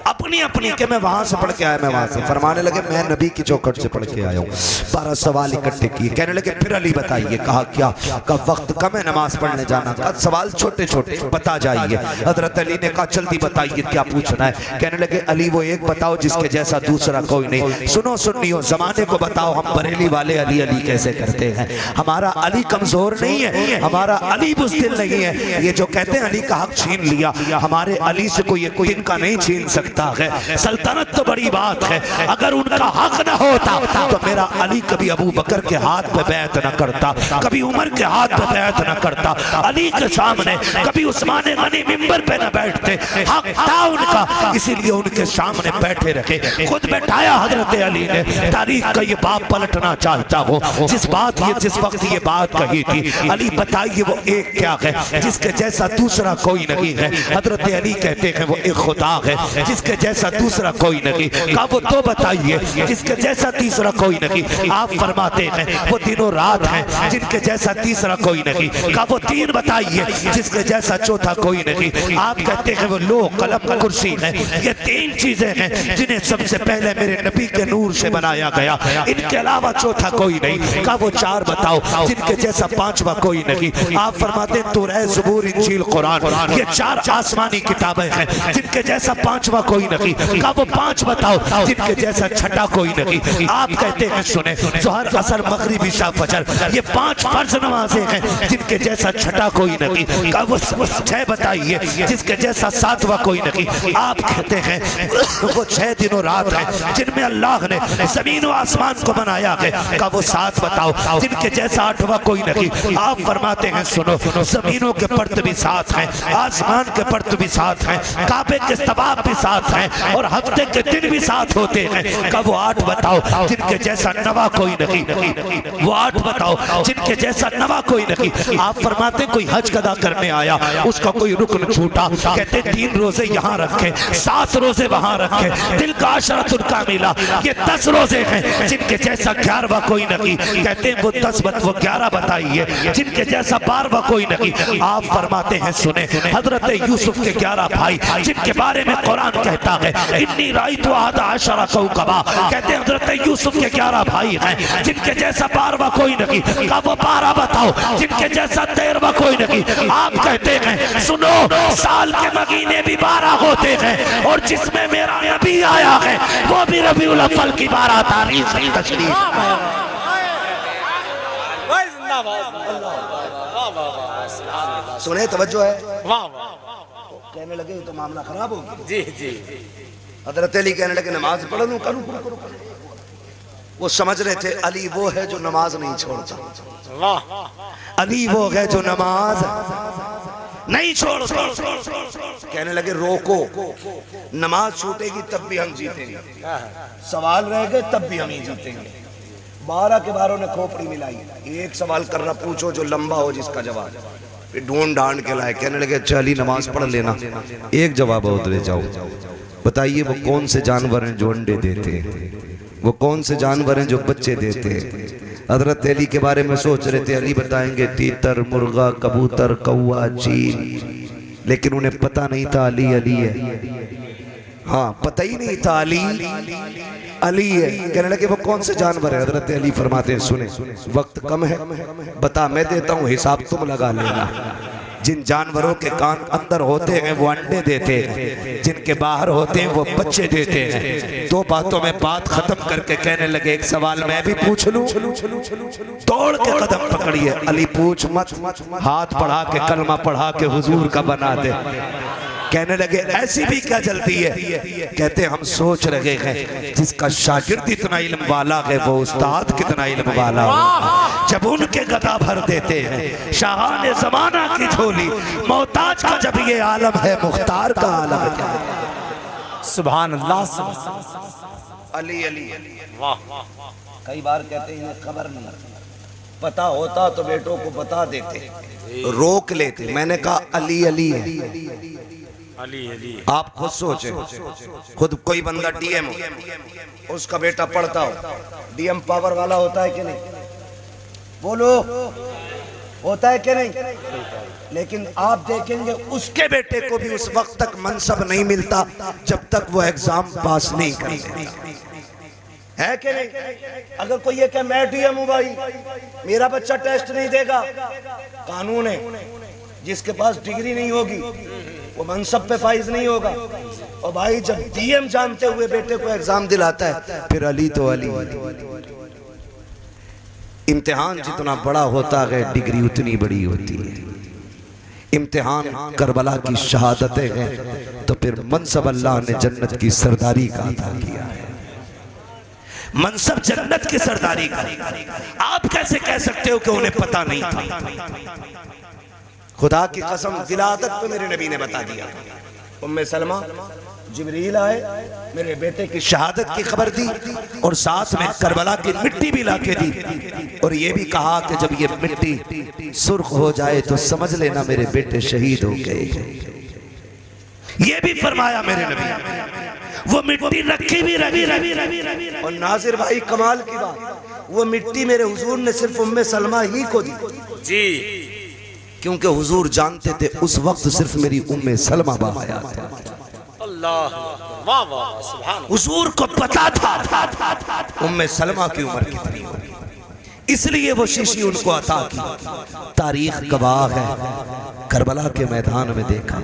अपनी अपनी के मैं वहां से पढ़ के आया, मैं वहां से। फरमाने लगे मैं नबी की चौखट से पढ़ के आया हूँ। 12 सवाल इकट्ठे किए। कहने लगे फिर अली बताइए। कहा क्या? का वक्त कम है नमाज पढ़ने जाना। का सवाल छोटे छोटे, बता जाइए। हजरत अली ने कहा जल्दी बताइए क्या पूछना है। कहने लगे अली वो एक बताओ जिसके जैसा दूसरा कोई नहीं। सुनो सुनियो, जमाने को बताओ हम बरेली वाले अली अली कैसे करते हैं। हमारा अली कमजोर नहीं है, हमारा अली बुज़दिल नहीं है। ये जो कहते हैं अली का हक छीन लिया, हमारे अली से कोई इनका नहीं छीन सकता है। सल्तनत तो बड़ी बात है, अगर उनका हक न होता तो मेरा अली कभी अबू बकर के हाथ पे बैत न करता, कभी उमर के हाथ पे बैत न करता, अली के सामने कभी उस्मान गनी मिंबर पे न बैठते। हक था उनका, इसीलिए उनके सामने बैठे रखे, खुद बैठाया हजरत अली ने। तारीख का ये बाप पलटना चाहता हो, जिस वक्त ये बात कही थी, अली बताइए वो एक क्या है जिसके जैसा दूसरा कोई नहीं है। हजरत अली कहते हैं वो एक खुदा है जिसके जैसा दूसरा कोई नहीं। कहा वो तो बताइए जिसके जैसा तीसरा कोई नहीं। आप फरमाते हैं वो दिनों रात है जिनके जैसा तीसरा कोई नहीं। कहा वो 3 बताइए जिसके जैसा चौथा कोई नहीं। आप कहते हैं वो लोह कलम कुर्सी है। ये 3 चीजें हैं जिन्हें सबसे पहले मेरे नबी के नूर से बनाया गया, इनके अलावा चौथा कोई नहीं। कहा वो 4 बताओ जिनके जैसा 5वां कोई नहीं। आप फरमाते हैं तौरात ज़बूर इंजील कुरान, ये 4 आसमानी किताबें हैं जिनके जैसा 5वां कोई नहीं। कहा वो 5 बताओ जिनके जैसा छठा कोई नहीं। आप कहते हैं सुने, ज़ोहर असर मगरिब इशा फजर, ये 5 फर्ज नमाजें हैं जिनके जैसा छठा कोई नहीं। कहा वो 6 बताइए जिसके जैसा 7वां कोई नहीं। आप कहते हैं वो 6 दिनों रात है जिनमें अल्लाह ने जमीन और आसमान को बनाया है। कहा वो 7 बताओ जिनके जैसा 8वां कोई नहीं। आप फरमाते हैं सुनो, जमीनों के पर्त भी 7 हैं, आसमान के पर्त भी 7 हैं, काबे के तवाफ भी 7 हैं, है और हफ्ते के दिन भी साथ होते हैं। कब वो 8 बताओ जिनके जैसा नवा कोई नहीं, वो 8 बताओ जिनके जैसा नवा कोई नहीं। आप फरमाते कोई हज अदा करने आया, उसका कोई रुकन छूटा, कहते 3 रोजे यहाँ रखे, 7 रोजे वहां रखे, दिल का अशरतुल कामिला, ये 10 रोजे हैं जिनके जैसा 11वां कोई नहीं। कहते हैं वो 10 वो 11 बताइए जिनके जैसा 12वां कोई नहीं। आप फरमाते हैं सुने हजरत यूसुफ के 11 भाई जिनके बारे में कुरान कहता है इन्नी राइतु अहदा अशरा कौकबा, कहते हैं हजरत यूसुफ के 11 भाई हैं जिनके जैसा 12वां कोई नहीं। कब वो 12 बताओ जिनके जैसा 13वां कोई नहीं। आप कहते हैं सुनो साल के महीने भी 12 होते हैं और जिसमें मेरा नबी आया है वो भी रबीउल अव्वल की 12 तारीख से तशरीफ। सुने तवज्जो है, कहने लगे तो मामला खराब हो गया। जी जी। हजरत अली कहने लगे नमाज पढ़ लूं, करूं करूं। वो समझ रहे थे अली वो है जो नमाज नहीं छोड़ता, अली वो है जो नमाज नहीं छोड़ता। कहने लगे रोको, नमाज छूटेगी तब भी हम जीतेंगे, सवाल रहेगा तब भी हम ही जीतेंगे। 12 के 12 ने खोपड़ी मिलाई, एक सवाल करना पूछो जो लंबा हो जिसका जवाब, फिर ढूंढ ढांड के लाए। कहने लगे चली नमाज पढ़ लेना, एक जवाब और ले जाओ। बताइए वो कौन से जानवर हैं जो अंडे देते हैं, वो कौन से जानवर हैं जो बच्चे देते हैं। हजरत अली के बारे में सोच रहे थे, अली बताएंगे तीतर, मुर्गा, कबूतर, कौवा, चील, लेकिन उन्हें पता नहीं था अली अली है। हाँ पता ही नहीं था अली अली है। कहने लगे वो कौन से जानवर है। हजरत अली फरमाते हैं सुने वक्त कम है, बता मैं देता हूँ हिसाब तुम लगा लेना। जिन जानवरों के कान अंदर होते हैं वो अंडे देते हैं, जिनके बाहर होते हैं वो बच्चे देते हैं। 2 बातों में बात खत्म करके कहने लगे एक सवाल मैं भी पूछ लूं। तोड़ के कदम पकड़िए, अली पूछ मत, हाथ बढ़ा के कलमा पढ़ा के हुजूर का बना दे। कहने लगे ऐसी भी क्या जल्दी है। कहते हम सोच रहे हैं जिसका शागिर्द इतना इल्म वाला है वो उस्ताद कितना इल्म वाला हो। जब उनके गदा भर देते हैं शाहाने जमाना की झोली, मोहताज का जब ये आलम है मुख्तार का आलम क्या है। सुभान अल्लाह। अली अली वाह। कई बार कहते हैं खबर नहीं, पता होता तो बेटों को बता देते, रोक लेते। मैंने कहा अली अली है, अली अली। आप खुद सोचें, खुद कोई बंदा डीएम हो, उसका बेटा पढ़ता हो, डीएम पावर वाला होता है कि नहीं, बोलो होता है कि नहीं। लेकिन आप देखेंगे उसके बेटे को भी उस वक्त तक मनसब नहीं मिलता जब तक वो एग्जाम पास नहीं करते, है कि नहीं। अगर कोई ये कहे मैं डीएम हूं भाई, मेरा बच्चा टेस्ट नहीं देगा, कानून है जिसके पास डिग्री नहीं होगी वो मनसब पे फाइज नहीं होगा। और भाई जब डीएम जानते हुए बेटे को एग्जाम दिलाता है फिर अली तो अली। इम्तिहान जितना बड़ा होता है डिग्री उतनी बड़ी होती है। इम्तिहान करबला की शहादतें हैं तो फिर मनसब अल्लाह ने जन्नत की सरदारी का अता किया है। मनसब जन्नत की सरदारी का आप कैसे कह सकते हो कि उन्हें पता नहीं था। खुदा की कसम विलादत पे मेरे नबी ने बता दिया। उम्मे सलमा जिब्रील आए, मेरे बेटे की शहादत की खबर दी और साथ में करबला की मिट्टी भी लाके दी और ये भी कहा कि जब ये मिट्टी सुर्ख हो जाए तो समझ लेना मेरे बेटे शहीद हो गए। ये भी फरमाया मेरे नबी। वो मिट्टी रखी भी रवि। और नासिर भाई कमाल की बात, वो मिट्टी मेरे हुजूर ने सिर्फ उम्मे सलमा ही को दी जी, क्योंकि हुजूर जानते थे उस वक्त सिर्फ मेरी उम्मे सलमा बाहया था। अल्लाह वाह वाह सुभान। हुजूर को पता था उम्मे सलमा की उम्र कितनी होगी, इसलिए वो शीशी उनको अता की। तारीख गवाह है, करबला के मैदान में देखा।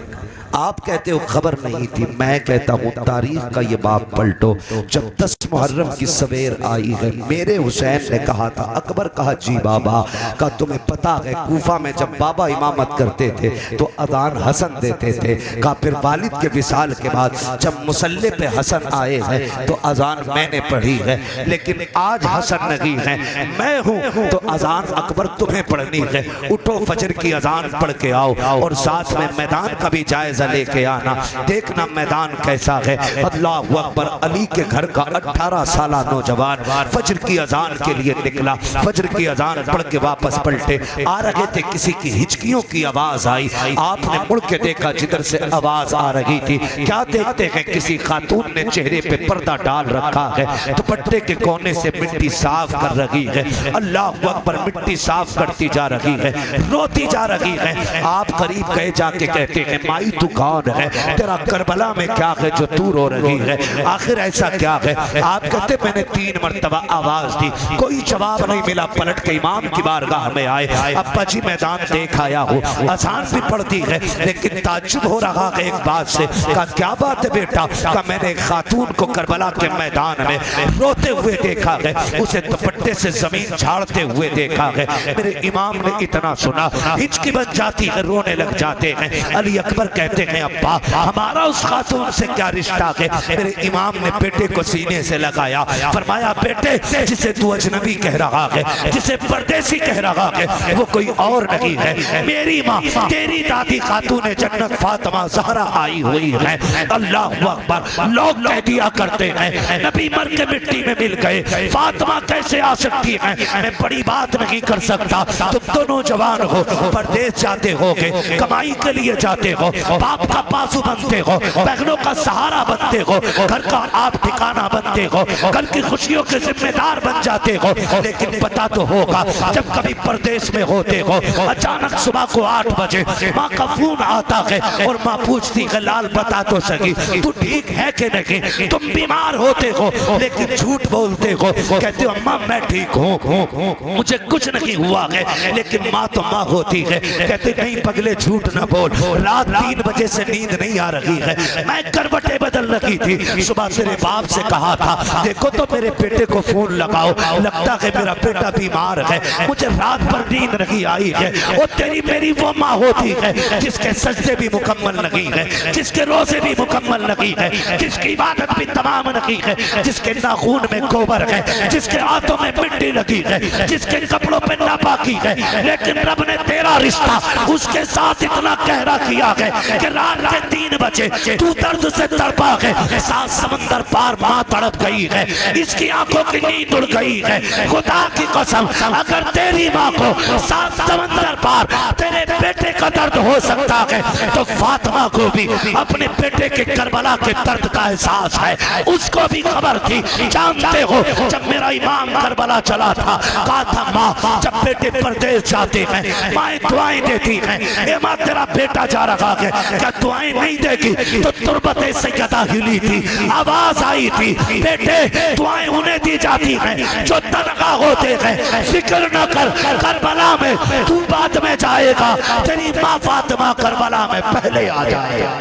आप कहते हो खबर नहीं थी, मैं कहता हूँ तारीख का ये बाब पलटो। जब 10 मुहर्रम की सवेर आई है, मेरे हुसैन ने कहा था, अकबर कहा जी बाबा का तुम्हें पता है कूफा में जब बाबा इमामत करते थे तो अजान हसन देते थे। कहा फिर वालिद के विसाल के बाद जब मुसल्ले पे हसन आए हैं तो अजान मैंने पढ़ी है, लेकिन आज हसन नहीं है, मैं हूँ तो अजान अकबर तुम्हें पढ़नी है। उठो फजर की अजान पढ़ के आओ और साथ में मैदान का भी जायजा जायजा लेके आना, देखना मैदान कैसा है। अल्लाहु अकबर। अली के घर का 18 साल नौजवान फजर की अजान के लिए निकला। फजर की अजान पढ़ के वापस पलटे, आ रहे थे, किसी की हिचकियों की आवाज आई। आपने मुड़ के देखा जिधर से आवाज आ रही थी, क्या देखते हैं, किसी खातून ने चेहरे पे पर्दा डाल रखा है, दुपट्टे के कोने से मिट्टी साफ कर रही है। अल्लाह अकबर। मिट्टी साफ करती जा रही है, रोती जा रही है। आप करीब गए, जाके कहते हैं, माई तू कौन है, तेरा करबला में क्या है जो तू रो रही है, आखिर ऐसा क्या है। आप कहते, मैंने 3 मरतबा आवाज दी, कोई जवाब नहीं मिला। पलट के इमाम की बारगाह में आए, अब्बा जी मैदान देख आया हो, अजान भी पड़ती है, लेकिन ताज्जुब हो रहा है एक बात से। कहा क्या बात है बेटा। कहा मैंने खातून को करबला के मैदान में रोते हुए देखा है, उसे दुपट्टे से जमीन झाड़ते हुए देखा है। मेरे इमाम ने इतना सुना, हिचकी बन जाती है, रोने लग जाते हैं। अली अकबर कहते हैं, अब्बा हमारा उस खातून से क्या रिश्ता है। मेरे इमाम ने बेटे को सीने से लगाया, फरमाया बेटे जिसे तू अजनबी कह रहा है, जिसे परदेसी कह रहा है, वो कोई और नहीं है, मेरी माँ, तेरी दादी खातून जन्नत फातिमा ज़हरा आई हुई है। अल्लाहु अकबर। लोग कह दिया करते हैं नबी मर के मिट्टी में मिल गए, फातिमा कैसे आ सकती है। मैं बड़ी बात नहीं कर सकता, तुम दोनों जवान हो, परदेश जाते होगे, कमाई के लिए जाते हो, बाप का बाजू बनते हो, बहनों का सहारा बनते हो, घर का आप ठिकाना बनते हो, घर की खुशियों के जिम्मेदार बन जाते हो। लेकिन पता तो होगा, जब कभी परदेश में होते हो, अचानक सुबह को 8 बजे माँ का फोन आता है और माँ पूछती है, लाल बता तो सही तू ठीक है कि नहीं। तुम बीमार होते हो लेकिन झूठ बोलते हो, कहते हो अम्मा मैं ठीक हूँ, मुझे कुछ नहीं हुआ है। लेकिन माँ तो माँ होती है, कहते नहीं पगले झूठ न बोल, रात 3 बजे से नींद नहीं आ रही है, मैं करवटें बदल रही थी, सुबह तेरे बाप से कहा था देखो तो मेरे बेटे को फोन लगाओ, लगता है मेरा बेटा बीमार है, मुझे रात भर नींद नहीं आई है। और तेरी मेरी वो माँ होती है जिसके सजदे भी मुकम्मल नहीं है, जिसके रोजे भी मुकम्मल नहीं है, जिसकी इबादत भी तमाम नहीं है, जिसके नाखून में गोबर है, जिसके हाथों में मिट्टी लगी है, जिसके कपड़ों पे नापाकी है। लेकिन रब ने तेरा रिश्ता उसके साथ इतना गहरा किया है कि रात के 3 बजे तू दर्द से तड़पा है, 7 समंदर पार माँ तड़प गई है, इसकी आंखों की नींद उड़ गई है। खुदा की कसम अगर तेरी माँ को 7 समंदर पार तेरे बेटे का दर्द हो सकता है, तो फातिमा को भी अपने बेटे के करबला के दर्द का एहसास है, उसको भी खबर थी। जानते हो जब मेरा इमाम करबला चला था, कहा था माँ जब बेटे परदेश जाते हैं माएँ दुआएं देती हैं, ये माँ तेरा बेटा जा रहा है, क्या दुआएं नहीं देगी। तो तुरबत सैयदा हिली थी, आवाज आई थी, बेटे दुआएं उन्हें दी जाती हैं जो तनख्वाह होते हैं, फिक्र न कर, करबला में तू बाद में जाएगा, तेरी माँ फातिमा करबला में पहले आ जाएगा।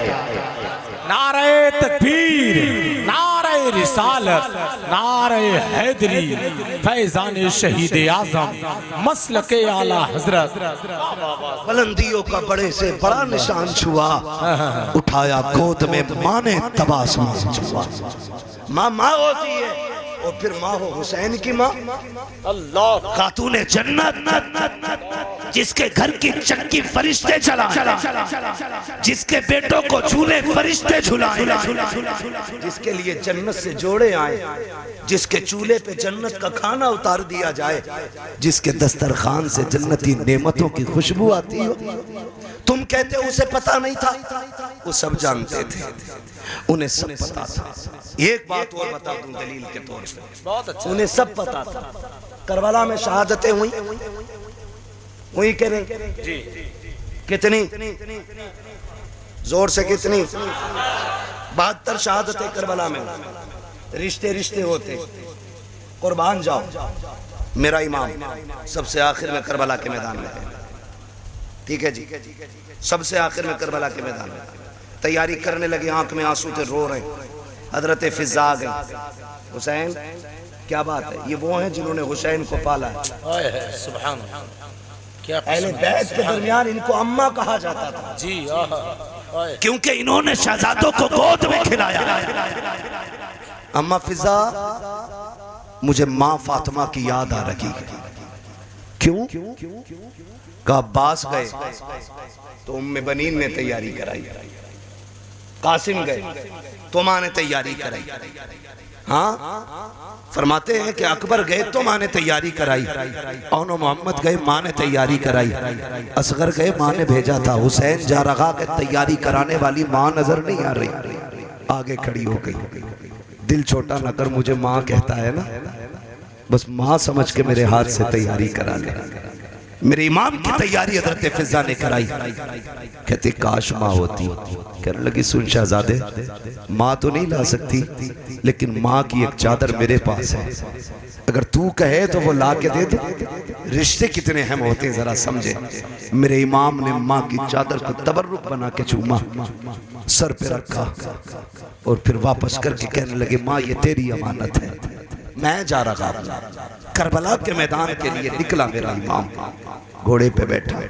नारे तकबीर, नारे रिसालत, नारे हैदरी, फैजान शहीद आजम, मसलके आला हजरत। बुलंदियों का बड़े से बड़ा निशान छुआ, उठाया गोद में माँ ने तबासमान छुआ। माँ माँ होती है और फिर माँ हो हुसैन की माँ, अल्लाह खातूने जन्नत, जिसके घर की चक्की फरिश्ते चला, जिसके बेटों को झूले फरिश्ते झुलाए, जिसके लिए जन्नत से जोड़े आए, जिसके चूल्हे पे जन्नत का खाना उतार दिया जाए, जिसके दस्तरखान से जन्नती नेमतों की खुशबू आती हो। तुम कहते हो उसे पता नहीं था, वो सब जानते थे, उन्हें सब पता था। एक बात और बता दूं दलील के तौर पे, बहुत अच्छा, उन्हें सब पता था। करबला में शहादतें हुई के नहीं जी, कितनी जोर से, कितनी 72 शहादतें करबला में। रिश्ते रिश्ते होते, कुर्बान जाओ। मेरा इमाम सबसे आखिर में करबला के मैदान में है, ठीक है जी, सबसे आखिर में करबला के मैदान में तैयारी करने लगे, आंख में आंसू थे, रो रहे। हजरत फिजा आ गए, हुसैन क्या बात है, ये वो हैं जिन्होंने हुसैन को पाला है। सुभान क्या अहले बैत के दरमियान इनको अम्मा कहा जाता था जी, क्योंकि इन्होंने शहजादों को गोद में खिलाया। अम्मा फिजा मुझे माँ फातिमा की याद आ रही है। क्यों? का अब्बास गए तो उम्मे बनीन ने तैयारी कराई, कासिम गए तो माँ ने तैयारी कराई। हाँ, फरमाते हैं कि अकबर गए तो माँ ने तैयारी कराई, औनो मोहम्मद गए माँ ने तैयारी कराई, असगर गए माँ ने भेजा था, हुसैन जा रहा के तैयारी कराने वाली माँ नजर नहीं आ रही, आगे खड़ी हो गई। दिल छोटा न कर, मुझे माँ कहता है ना, बस माँ समझ के मेरे हाथ से तैयारी करा ले। मेरे इमाम की तैयारी हजरत फिजा ने कराई। कहते काश माँ होती। कहने लगी सुन शहजादे, माँ तो नहीं ला सकती, लेकिन माँ की एक चादर मेरे पास है, अगर तू कहे तो वो ला के दे दो। रिश्ते कितने अहम होते हैं जरा समझे। मेरे इमाम ने माँ की चादर को तबर्रुक बना के चूमा, सर पे रखा और फिर वापस करके कहने लगे माँ ये तेरी अमानत है, मैं जा रहा हूं। करबला के मैदान के लिए निकला मेरा इमाम, घोड़े पे बैठा।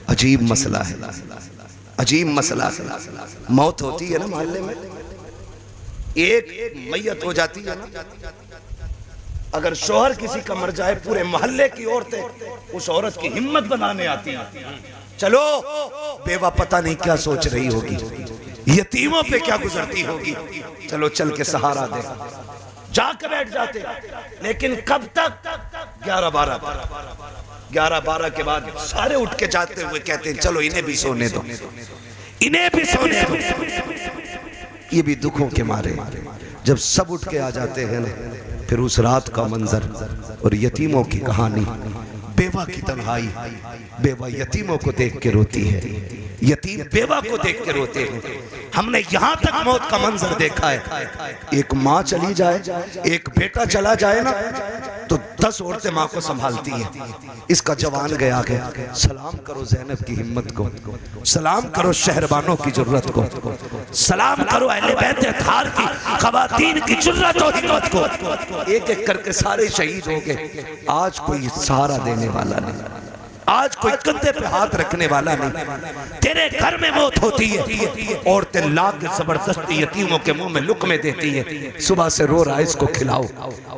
अजीब मसला है, अजीब मसला है। मौत होती है ना मोहल्ले में, एक मैयत हो जाती है ना, अगर शोहर किसी का मर जाए पूरे मोहल्ले की औरतें उस औरत की हिम्मत बनाने आती हैं। चलो बेवा पता नहीं क्या सोच रही होगी, यतीमों पे क्या गुजरती होगी, चलो चल के सहारा दे, जाकर बैठ जाते। लेकिन कब तक? 11-12 के बाद सारे उठ के जाते हुए कहते हैं चलो इन्हें भी सोने दो, इन्हें भी सोने दो। ये भी दुखों के मारे जब सब उठ के आ जाते हैं ना, फिर उस रात का मंजर और यतीमों की कहानी, बेवा की तन्हाई, बेवा यतीमों को देख के रोती है, यतीम बेवा को देख के रोते हैं। हमने यहां तक मौत का मंजर देखा है, एक माँ चली जाए, एक बेटा चला जाए ना, तो 10 औरतें माँ को संभालती हैं। इसका जवान गया है, सलाम करो जैनब की हिम्मत को, सलाम करो शहरबानों की जुर्रत को, सलाम करो अहले बैत अतहार की खवातीन की जुर्रत और हिम्मत को। एक एक करके सारे शहीद हो गए। आज कोई सहारा देने वाला नहीं, आज कोई कंधे पे हाथ रखने वाला नहीं। तेरे घर में मौत होती है, औरतें ला के जबरदस्ती यतीमों के मुंह में लुक़मे देती है, सुबह से रो रहा है इसको खिलाओ,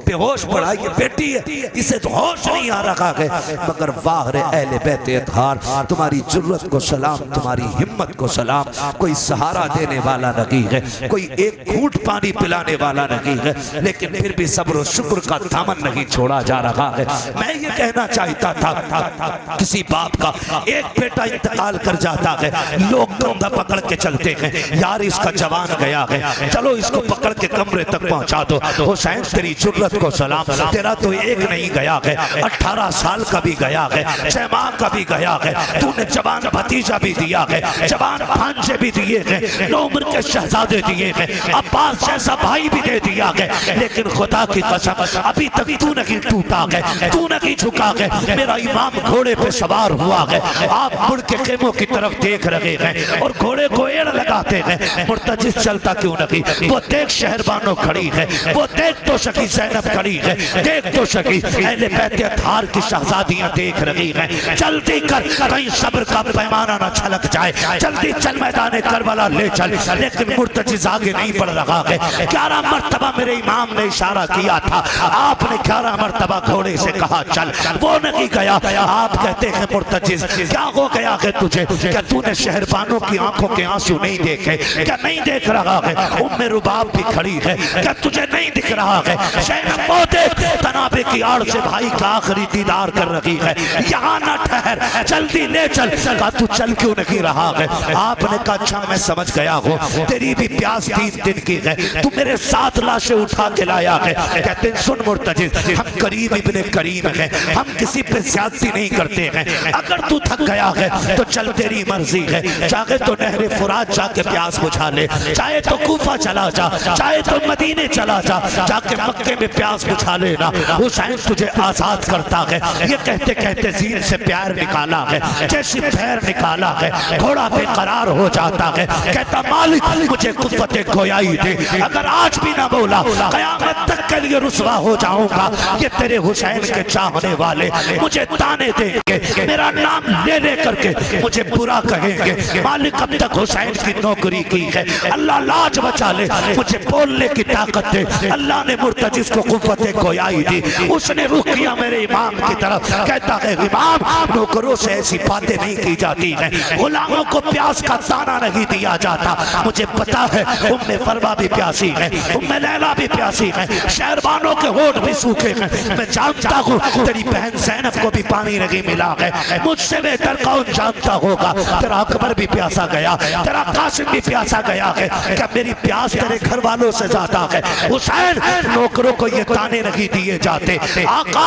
बेहोश पड़ा, ये बेटी है इसे तो होश नहीं आ रहा है। मगर वाह रे अहले बैत अतहार, तुम्हारी जुर्रत को सलाम, तुम्हारी हिम्मत को सलाम। कोई सहारा देने वाला नहीं है, कोई एक घूंट पानी पिलाने वाला नहीं है, लेकिन फिर भी सब्र और शुक्र का दामन नहीं छोड़ा जा रहा है। मैं ये कहना चाहता था, किसी बाप का एक बेटा इंतकाल कर जाता है, लोग कंधा पकड़ के चलते हैं, यार इसका जवान गया है, चलो इसको पकड़ के कमरे तक पहुंचा दो। हुसैन तेरी जुर्रत को सलाम, तेरा तो एक नहीं गया है, 18 साल का भी गया है, 6 माह का भी गया है, तूने जवान भतीजा भी दिया है, जवान भांजे भी दिए हैं, 9 उम्र के शहजादे दिए हैं, अब्बास जैसा भाई भी दे दिया है, लेकिन खुदा की कसम अभी तक तू नहीं टूटा है, तू नहीं झुका है। मेरा इमाम घोड़े पे सवार हुआ है, आप मुड़ के खेमों की तरफ देख रहे हैं और घोड़े को एड़ लगाते हैं। मुर्तजिज चलता क्यों नहीं? वो देख शहरबानों खड़ी है, वो देख तो सकी जैनब खड़ी है, देख तो सकी अहले बैत अतहार की शहजादियां देख रही हैं। जल्दी कर, कहीं सब्र का पैमाना न छलक जाए, जल्दी चल मैदान करबला ले चल। लेकिन मुर्तजिज आगे नहीं बढ़ रहा है। 11 मरतबा मेरे इमाम ने इशारा किया था, आपने 11 मरतबा घोड़े से कहा चल, वो नहीं गया। आप कहते हैं मुर्तजिज क्या हो गया है तुझे? क्या तूने शहरबानों की आंखों के आंसू नहीं देखे? क्या नहीं देख रहा है? उम्मे रुबाब भी खड़ी है, क्या तुझे नहीं दिख रहा है? शहर मौते तनाबे की आड़ से भाई का आखिरी दीदार कर रही है, यहाँ न ठहर, जल्दी ले चल। कहा तू चल क्यों नहीं रहा है? आपने कहा अच्छा मैं समझ गया हूँ, तेरी भी प्यास 3 दिन की है, तू मेरे 7 लाशें उठा के लाया है। कहते हैं सुन मुर्तजिज, हम करीम इब्ने करीम हैं, हम किसी पे ज्यादती नहीं करते हैं। अगर तू थक गया है तो चल तेरी मर्जी है, चाहे तो नहरे फुरात जाके प्यास बुझा ले, चाहे तो कूफा चला जा, चाहे तो मदीने चला जा, जाके मक्के में प्यास बुझा लेना, हुसैन तुझे आजाद करता है। ये कहते कहते जीन से प्यार निकाला है, जैसे पैर निकाला है, घोड़ा बेकरार हो जाता है। कहता मालिक मुझे कुव्वत गोयाई दे, अगर आज भी ना बोला कयामत तक के लिए रुसवा हो जाऊंगा। ये तेरे हुसैन के चाहने वाले मुझे ताने दे। करेंगे, मेरा नाम ले ले करके मुझे बुरा कहेंगे। मालिक अब तक हुसैन की नौकरी की है, अल्लाह लाज बचा ले, मुझे बोलने की ताकत दे। अल्लाह ने मुर्तजिस को कुव्वत गोयाई दी, उसने रुख किया मेरे इमाम की तरफ, कहता है इमाम नौकरों से ऐसी बातें नहीं की जाती हैं, गुलामों को प्यास का दाना नहीं दिया जाता। मुझे पता है उम्मे फरमा भी प्यासी है, उम्मे लैला भी प्यासी है, शहरबानों के होठ भी सूखे हैं। मैं जानता हूँ तेरी बहन ज़ैनब को भी पानी नहीं मिला है, मुझसे बेहतर कौन जानता होगा। तेरा अकबर भी प्यासा गया, तेरा कासिम भी प्यासा गया है, क्या मेरी प्यास तेरे घर वालों से ज्यादा है? हुसैन नौकरों को ये ताने नहीं दिए जाते, आका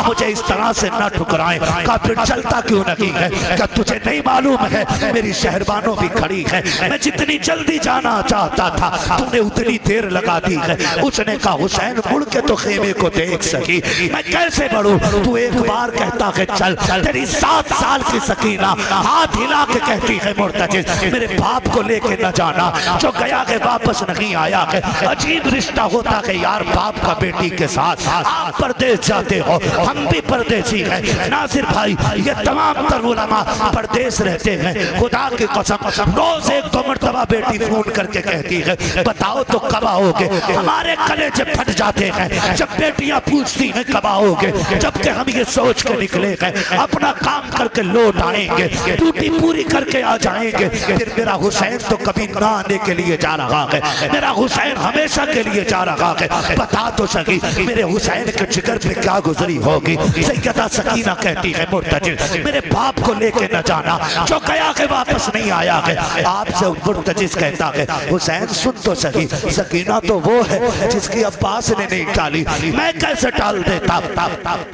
मुझे इस तरह से न ठुकराएं। का फिर चलता क्यों नहीं है? क्या तुझे नहीं मालूम है मेरी शहरबानों भी खड़ी है, मैं जितनी जल्दी जाना चाहता था तूने उतनी देर लगा दी है। उसने कहा हुसैन मुड़ के तो खेमे को देख सकी, मैं कैसे बढ़ूं? तू एक बार कहता है चल, तेरी 7 साल की सकीना हाथ हिला के कहती है मुर्तजिस मेरे बाप को लेके न जाना, जो गया है वापस नहीं आया है। अजीब रिश्ता होता है यार बाप का बेटी के साथ। आप परदेश जाते हो, हम भी परदेसी हैं। नासिर भाई ये तमाम तर उलमा परदेश रहते हैं। खुदा की कसम रोज एक दो मर्तबा बेटी फोन करके कहती है बताओ तो कब आओगे? हमारे कलेजे फट जाते हैं जब बेटियां पूछती हैं कब आओगे, जबकि हम ये सोच के निकले हैं अपना काम करके लौट आएंगे, ड्यूटी पूरी करके आ जाएंगे। फिर मेरा हुसैन तो कभी ना आने के लिए जा रहा है, मेरा हुसैन हमेशा के लिए जा रहा है। बता तो सकी मेरे हुसैन के जिगर पे क्या गुजरी होगी? सैयदा सकीना कहती है मुर्तजिस मेरे बाप को लेके न जाना, जो गया है वापस नहीं आया है। आपसे मुर्तजिस कहता है हुसैन सुन तो सही, सकीना तो वो है जिसकी अब्बास ने नहीं टाली, मैं कैसे टाल देता?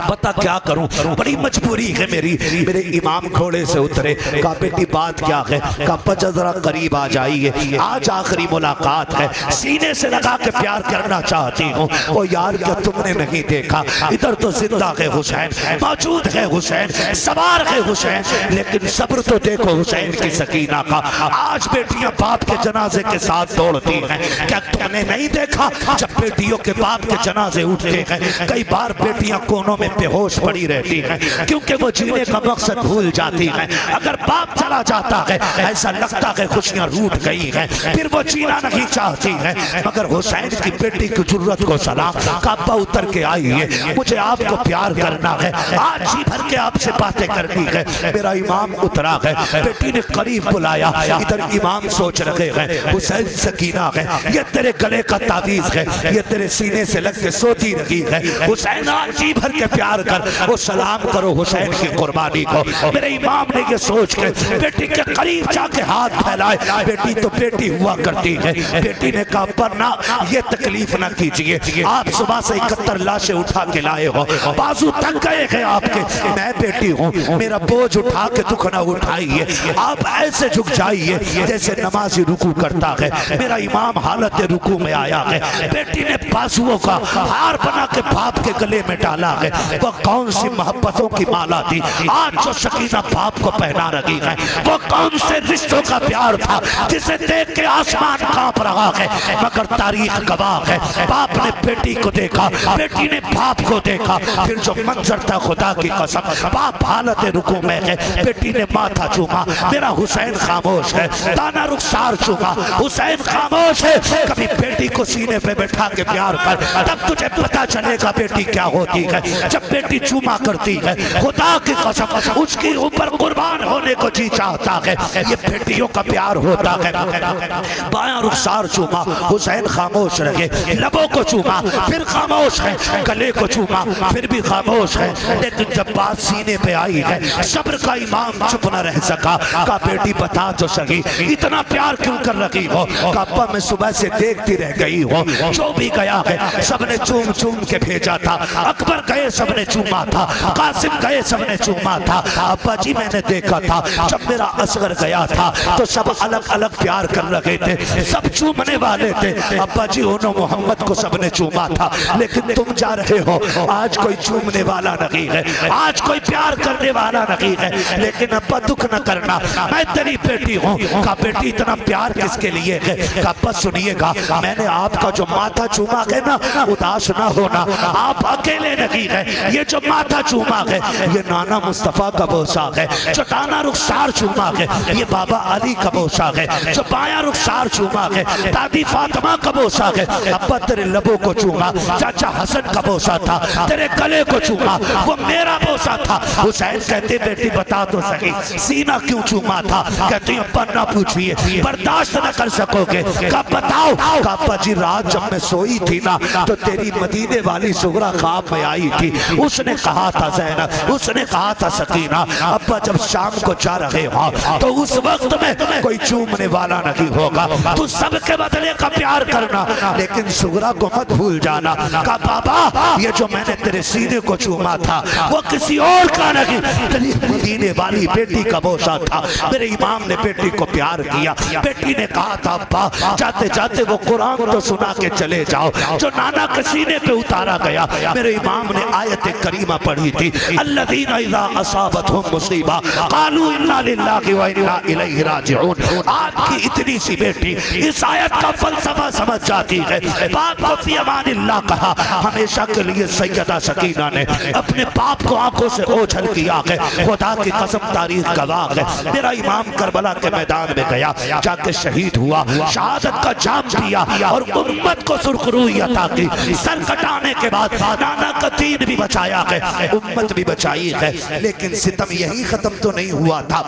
बता क्या करूं, बड़ी मजबूरी है मेरी। मेरे इमाम घोड़े से उतरे, कहा बेटी बात क्या है? कहा जरा करीब आ जाइए, आज आखिरी मुलाकात है, सीने से लगा के प्यार करना चाहती हूँ। ओ यार क्या तुमने नहीं देखा इधर तो जिंदा है हुसैन, मौजूद है हुसैन, सवार है हुसैन, लेकिन सब्र तो देखो हुसैन की सकीना का। आज बेटियां बाप के जनाजे के साथ दौड़ती हैं, क्या तुमने नहीं देखा जब बेटियों के बाप के जनाजे उठते हैं कई बार बेटियां कोनों में बेहोश पड़ी रहती हैं, क्योंकि वो जीने का मकसद भूल जाती हैं। अगर बाप चला जाता है ऐसा लगता है खुशियां रूठ गई हैं, फिर वो जीना नहीं चाहती हैं। मगर हुसैन की बेटी की जुर्रत को सलाम, काबा उतर के आई है, मुझे आपको प्यार करना है, आज जी भर के आपसे बातें करनी है। मेरा इमाम उतरा है, बेटी ने करीब बुलाया, इधर इमाम सोच रहे हैं हुसैन सकीना है, ये तेरे गले का तावीज है, ये तेरे सीने से लग के सोती रही है। हुसैन आज जी भर के प्यार कर, वो सलाम करो हुसैन की कुर्बानी को। मेरे इमाम ने ये सोच के बेटी के करीब जाके हाथ फैलाए, बेटी तो बेटी हुआ करती है। बेटी ने कहा पर ना ये तकलीफ ना कीजिए, आप सुबह से 71 लाशें उठा के लाए हो, बाजू थक गए हैं आपके, मैं बेटी हूँ, मेरा बोझ उठा के दुख ना उठाइए, आप ऐसे झुक जाइए जैसे नमाजी रुकू करता है। मेरा इमाम हालत रुकू में आया है, बेटी ने बाजुओं का हार बना के बाप के गले में डाला है। वो कौन सी मोहब्बतों की माला थी आज जो सकीना बाप को पहना रही है? वो कौन से रिश्तों का प्यार था जिसे देख के आसमान कांप रहा है? मगर तारीख गवाह है, बाप ने बेटी को देखा, बेटी ने बाप को देखा, फिर जो मंजर था खुदा की कसम, बाप हालत रुकू में है, बेटी ने माथा चूमा, मेरा हुसैन खामोश है, दाना रुखसार चूमा, हुसैन खामोश है। कभी बेटी को सीने पे बैठा के प्यार कर, तब तुझे पता चलेगा बेटी क्या होती है। जब बेटी चूमा करती है खुदा की कसम उसके ऊपर कुर्बान होने को जी चाहता है, ये बेटियों का प्यार होता है। बायां रुखसार चूमा, हुसैन खामोश रहे, लबों को चूमा फिर खामोश है, गले को चूमा फिर भी खामोश है। लेकिन जब बात सीने पे आई है सब्र का इमाम चुप न रह सका। का बेटी बता तो सही इतना प्यार क्यों कर रही हो? कापा मैं सुबह से देखती रह गई हो, जो भी गया है सबने चूम चूम के भेजा था, अकबर गए सबने चूमा था, कासिम गए सबने चूमा था। अब्बा जी मैंने देखा था जब मेरा असगर गया था तो सब अलग अलग प्यार कर रहे थे, सब चूमने वाले थे। अब्बा जी उन्होंने मोहम्मद को सबने चूमा था, लेकिन तुम जा रहे हो आज कोई चूमने वाला नहीं है, आज कोई प्यार करने वाला नहीं है। लेकिन अब्बा दुख न करना, मैं तेरी बेटी हूँ। का बेटी इतना प्यार किसके लिए है? का अब्बा सुनिएगा, मैंने आपका जो माथा चूमा है ना, उदास ना होना, आप अकेले नहीं है। ये जो माथा चूमा है ये नाना मुस्तफ़ा का पोशाक है, जो दाना रुखसार चूमा है ये बाबा अली का पोशाक है, जो बाया रुखसार चूमा है दादी फातिमा का पोशाक है, अब्बा तेरे लबों को चूमा चाचा हसन का पोशाक था, तेरे गले को चूमा वो मेरा पोशाक था। हुसैन कहते बेटी बता तो सही सीना क्यों चूमा था? कहती अब्बा ना पूछिए बर्दाश्त न कर सकोगे। कब बताओ? अब्बा जी रात जब मैं सोई थी ना तो तेरी मदीने वाली सुगरा ख्वाब में आई थी, उसने कहा था ज़ैनब, उसने कहा था सकीना अब्बा जब शाम को जा रहे हो तो उस वक्त में कोई चूमने वाला नहीं होगा, तू सबके बदले का प्यार करना लेकिन सुगरा को मत भूल जाना। कहा बाबा ये जो मैंने तेरे सीने को चूमा था वो किसी और का नहीं, तेरी मदीने वाली बेटी का बोसा था। मेरे इमाम ने बेटी को प्यार किया, बेटी ने कहा था अब्बा जाते जाते वो कुरान तो सुना के चले जाओ जो नाना के सीने पे उतारा गया। मेरे इमाम ने आयत करीमा पढ़ी थी अल्लज़ीना इज़ा असाबतहुम मुसीबा क़ालू इन्ना लिल्लाहि व इन्ना इलैहि राजिऊन। आपकी इतनी सी बेटी इस आयत का फलसफा समझ जाती है। बाप को फी अमानिल्लाह कहा, हमेशा के लिए सैयदा सकीना ने अपने बाप को आंखों से ओझल किया है। खुदा की कसम तारीख गवाह है, मेरा इमाम करबला के मैदान में गया, जाके शहीद हुआ, शहादत का जाम पिया और उम्मत को सुरखरुई अता की। सर कटाने के बाद नाना का दीन भी बचाया है, उम्मत भी बचाई है, लेकिन सितम यही खत्म तो नहीं हुआ था।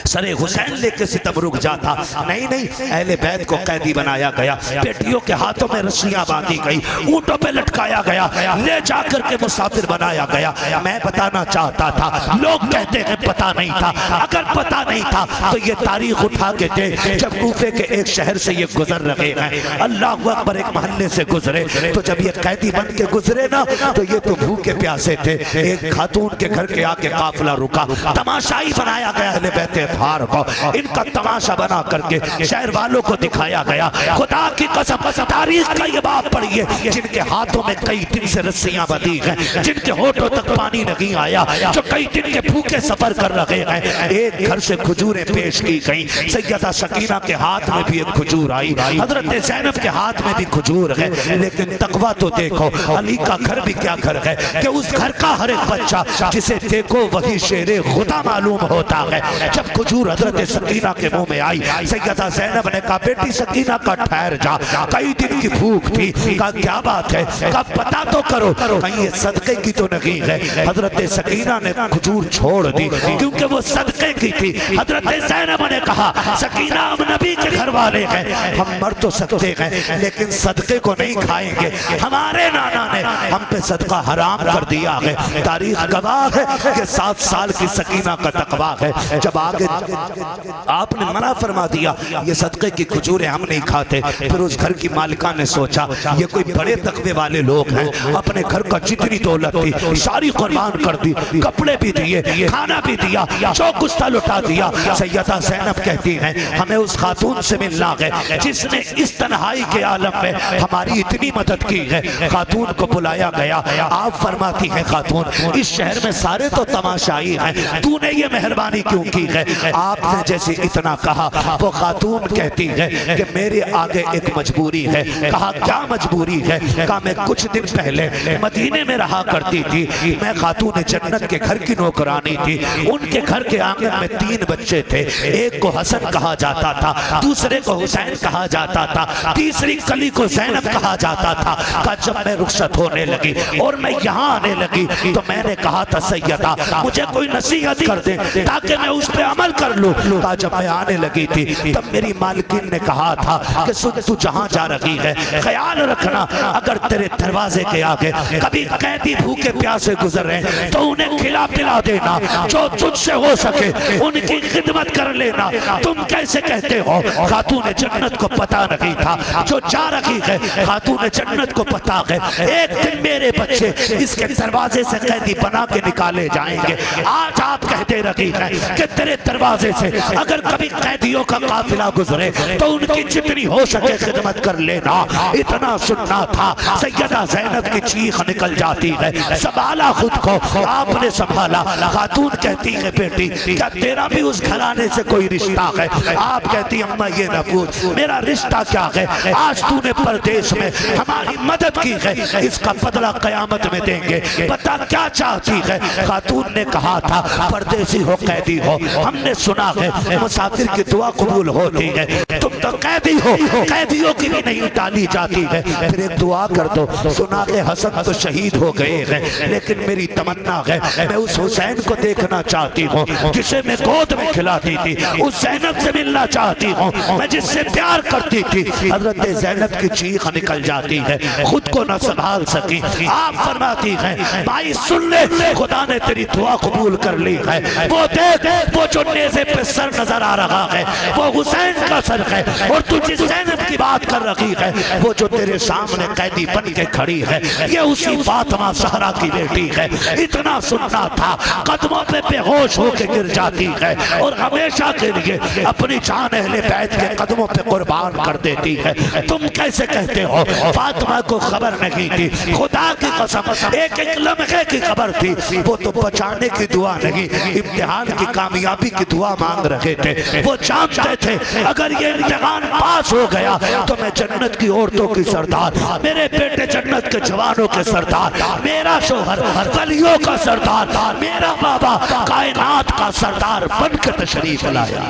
सरे हुसैन लेके सितम रुक जाता नहीं, अहले बैत को कैदी बनाया गया, बेटियों के हाथों में रस्सियां बांधी गई, ऊंटों पे लटकाया गया, ले जाकर के मुसाफिर बनाया गया। मैं बताना चाहता था, लोग कहते हैं पता नहीं था, अगर पता नहीं था तो ये तारीख उठा के दे जब कूफे के एक शहर से ये गुजर रहे हैं, अल्लाह अकबर, एक मोहल्ले से गुजरे, तो जब ये कैदी बन के गुजरे ना तो ये तो भूखे प्यासे थे। एक खातून के घर के आके काफिला रुका, तमाशाई बनाया गया अहले बैत अतहार को, इनका तमाशा बना करके शहर वालों को दिखाया गया। खुदा की कसम तारीख का ये बात पढ़िए, जिनके हाथों में कई दिन से रस्सियां बंधी हैं, जिनके होठों तक पानी नहीं आया, जो कई दिन के भूखे सफर कर रहे हैं, एक घर से खजूरें पेश की गई। सैयदा सकीना के हाथ में भी एक खजूर आई, हजरत ज़ैनब के हाथ में भी खजूर है, लेकिन तकवा तो देखो, अली का घर भी क्या घर है कि उस घर का हर एक बच्चा जिसे देखो वही शेरे खुदा मालूम होता है। जब खजूर हजरत सकीना के मुंह में आई, सैयदा ज़ैनब ने कहा बेटी सकीना का ठहर जा, कई दिन की भूख थी। कहा क्या बात है? कहा पता तो करो कहीं ये सदके की तो नहीं है। हजरत सकीना ने खजूर छोड़ दी क्योंकि वो सदके की थी। हजरत ज़ैनब ने कहा सकीना हम नबी के घर वाले हैं, हम मर तो सकते हैं लेकिन सदके को नहीं खाएंगे, हमारे नाना ने हम पे सदका हराम कर दिया है। तारीख गवाह है कि 7 साल की सकीना का तकवा है। जब आगे आपने मना फरमा दिया ये सदके की खजूरें हम नहीं खाते, फिर उस घर की मालिका ने सोचा ये कोई बड़े तकवे वाले लोग हैं, अपने घर का जितनी दौलत थी सारी कुर्बान कर दी, कपड़े भी दिए, खाना भी दिया, जो कुछ था लुटा दिया। सैयदा ज़ैनब कहती हैं हमें उस खातून से मिलना है जिसने इस तन्हाई के आलम में हमारी इतनी मदद की है। खातून को बुलाया गया, आप फरमाती हैं खातून इस शहर में सारे तो तमाशाई हैं, तूने ये मेहरबानी क्यों की है? आपने जैसे इतना कहा, वो खातून कहती है कि मेरे आगे एक मजबूरी है। कहा क्या मजबूरी है? कहा मैं कुछ दिन पहले मदीने में रहा करती थी, मैं खातून जन्नत के घर की नौकरानी थी, उनके घर के आंगन में 3 बच्चे थे, एक को हसन कहा जाता था, दूसरे को हुसैन कहा जाता था, तीसरी कली को ज़ैनब कहा जाता था। कहा जब मैं रुखसत होने लगी और मैं यहाँ आने लगी तो मैंने कहा था सैयदा मुझे कोई नसीहत कर दे ताकि मैं उस पर अमल कर लूं। कहा जब मैं आने लगी थी तब मेरी मालकिन ने कहा था कि सुन तू जहाँ जा रही है ख्याल रखना अगर तेरे दरवाजे के आगे कभी कैदी भूखे प्यासे गुजर रहे तो उन्हें खिला पिला देना, जो तुझसे हो सके उनकी खिदमत कर लेना। तुम कैसे कहते हो? खातून जन्नत को पता नहीं था, जो जा रही है खातून जन्नत को पता है एक दिन मेरे बच्चे इसके दरवाजे से कैदी बना के निकाले जाएंगे। आज आप कहते रही है कि तेरे दरवाजे से अगर कभी कैदियों का काफिला गुजरे तो उनकी जितनी हो सके खिदमत कर लेना। इतना सुनना था, सैयदा ज़ैनब की चीख निकल जाती है, संभाला खुद को, आपने संभाला। खातून कहती है बेटी क्या तेरा भी उस घराने से कोई रिश्ता है? आप कहती अम्मा ये न पूछ, मेरा रिश्ता क्या है? आज तूने परदेश में हमारी मदद की है, इसका बदला कयामत में देंगे। बता क्या चाहती है? है, खातून ने कहा था परदेसी हो कैदी हो, हमने सुना है मुसाफिर की दुआ कबूल होती है, तुम तो कैदी हो, कैदियों की भी नहीं टाली जाती है, फिर एक दुआ कर दो। सुना के हसन तो शहीद हो गए हैं, लेकिन मेरी तमन्ना है मैं उस हुसैन को देखना चाहती हूँ जिसे मैं गोद में खिलाती थी, उस जैनब से मिलना चाहती हूँ मैं जिससे प्यार करती थी। हजरत जैनब की चीख निकल जाती है, खुद को न संभाल सकी, आप फरमाती है भाई सुन ले, खुदा ने तेरी दुआ कबूल कर ली है, वो देख वो जो नेज़े पे सर नजर आ रहा है वो हुसैन का सर है, और तू जिस जैनब की बात कर रही है वो जो तेरे सामने कैदी बन के खड़ी है ये उसी फातिमा ज़हरा की बेटी है। इतना सुनना था, कदमों पे बेहोश होके गिर जाती है और हमेशा के लिए अपनी जान अहले बैत के कदमों पे कुर्बान कर देती है। तुम कैसे कहते हो फातिमा को खबर नहीं थी? खुदा की कसम एक एक लम्हे की खबर थी, वो तो बचाने की दुआ नहीं इम्तिहान की कामयाबी की दुआ मांग रहे थे। वो जानते थे अगर ये इम्तिहान पास हो गया तो मैं जन्नत की औरतों की सरदार, मेरे बेटे जन्नत के जवानों के सरदार, मेरा शोहर वलियों का सरदार, मेरा बाबा कायनात का सरदार बनकर तशरीफ लाया।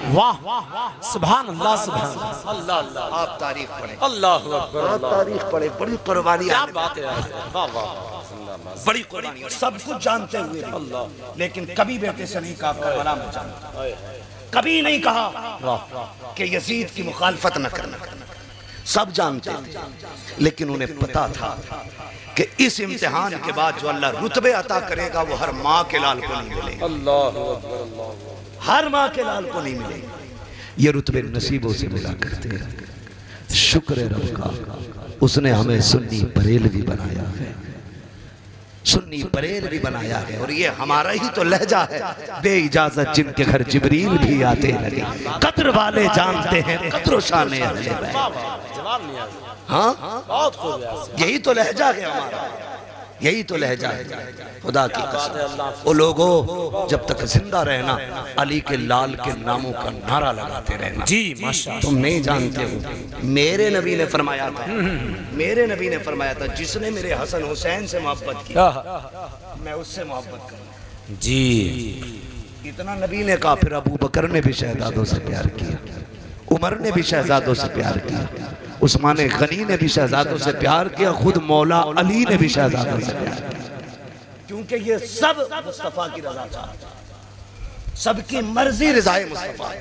वाह सुभान अल्लाह, सुभान अल्लाह, अल्लाह आप तारीफ पढ़े, अल्लाहु अकबर, आप तारीफ पढ़े, बड़ी कुर्बानी, क्या बात है, वाह वाह, बड़ी कुर्बानी, और सब कुछ जानते हुए अल्लाह, लेकिन कभी बेटे से नहीं कहा करबला में जाना, कभी नहीं कहा कि यजीद की मुखालफत न करना। सब जानते थे, लेकिन उन्हें पता था कि इस इम्तिहान के बाद जो अल्लाह रुतबे अता करेगा वो हर माँ के लाल को नहीं मिलेगा, हर माँ के लाल को नहीं मिलेगा। ये रुतबे नसीबों से मिला करते हैं। शुक्र है रब का, उसने हमें सुन्नी बरेलवी बनाया है, सुन्नी बरेलवी बनाया है, और ये हमारा ही तो लहजा है। बे इजाजत जिनके घर जिब्रील भी आते लगे, कद्र वाले जानते हैं कद्र शाने अहले बैत। हाँ बहुत खूब, यही तो लहजा है हमारा, यही तो लहजा है। खुदा की कसम वो लोगों जब तक जिंदा रहना अली के लाल के नामों का नारा लगाते रहना। जी माशाअल्लाह, तुम नहीं जानते हो मेरे नबी ने फरमाया था, मेरे नबी ने फरमाया था जिसने मेरे हसन हुसैन से मोहब्बत की मैं उससे मोहब्बत करूँ। जी इतना नबी ने कहा, फिर अबू बकर ने भी शहजादों से प्यार किया, उमर ने भी शहजादों से प्यार किया, उस्मान गनी ने भी शहजादों से प्यार किया, खुद मौला अली ने भी शहजादों से प्यार किया, क्योंकि ये सब मुस्तफा की रजा चाहते, सबकी मर्जी रजाए मुस्तफा,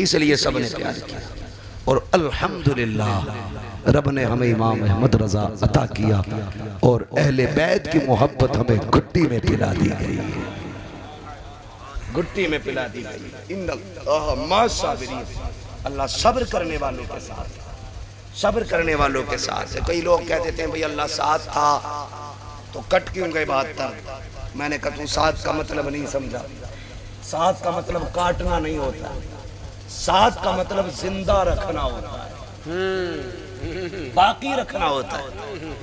इसलिए सब ने प्यार किया। और अल्हम्दुलिल्लाह रब ने हमें इमाम अहमद रजा अता किया और अहले बैत की मोहब्बत हमें घुट्टी में पिला दी गई, घुट्टी में पिला दी गई। इन्नल्लाह मा साबिरीन, अल्लाह सब्र करने वालों के साथ, सब्र करने वालों के साथ है। कई लोग कह देते हैं भाई अल्लाह साथ था तो कट क्यों गए बात था। मैंने कहा तू साथ का मतलब नहीं समझा, साथ का मतलब काटना नहीं होता, साथ का मतलब जिंदा रखना होता है, बाकी रखना होता है।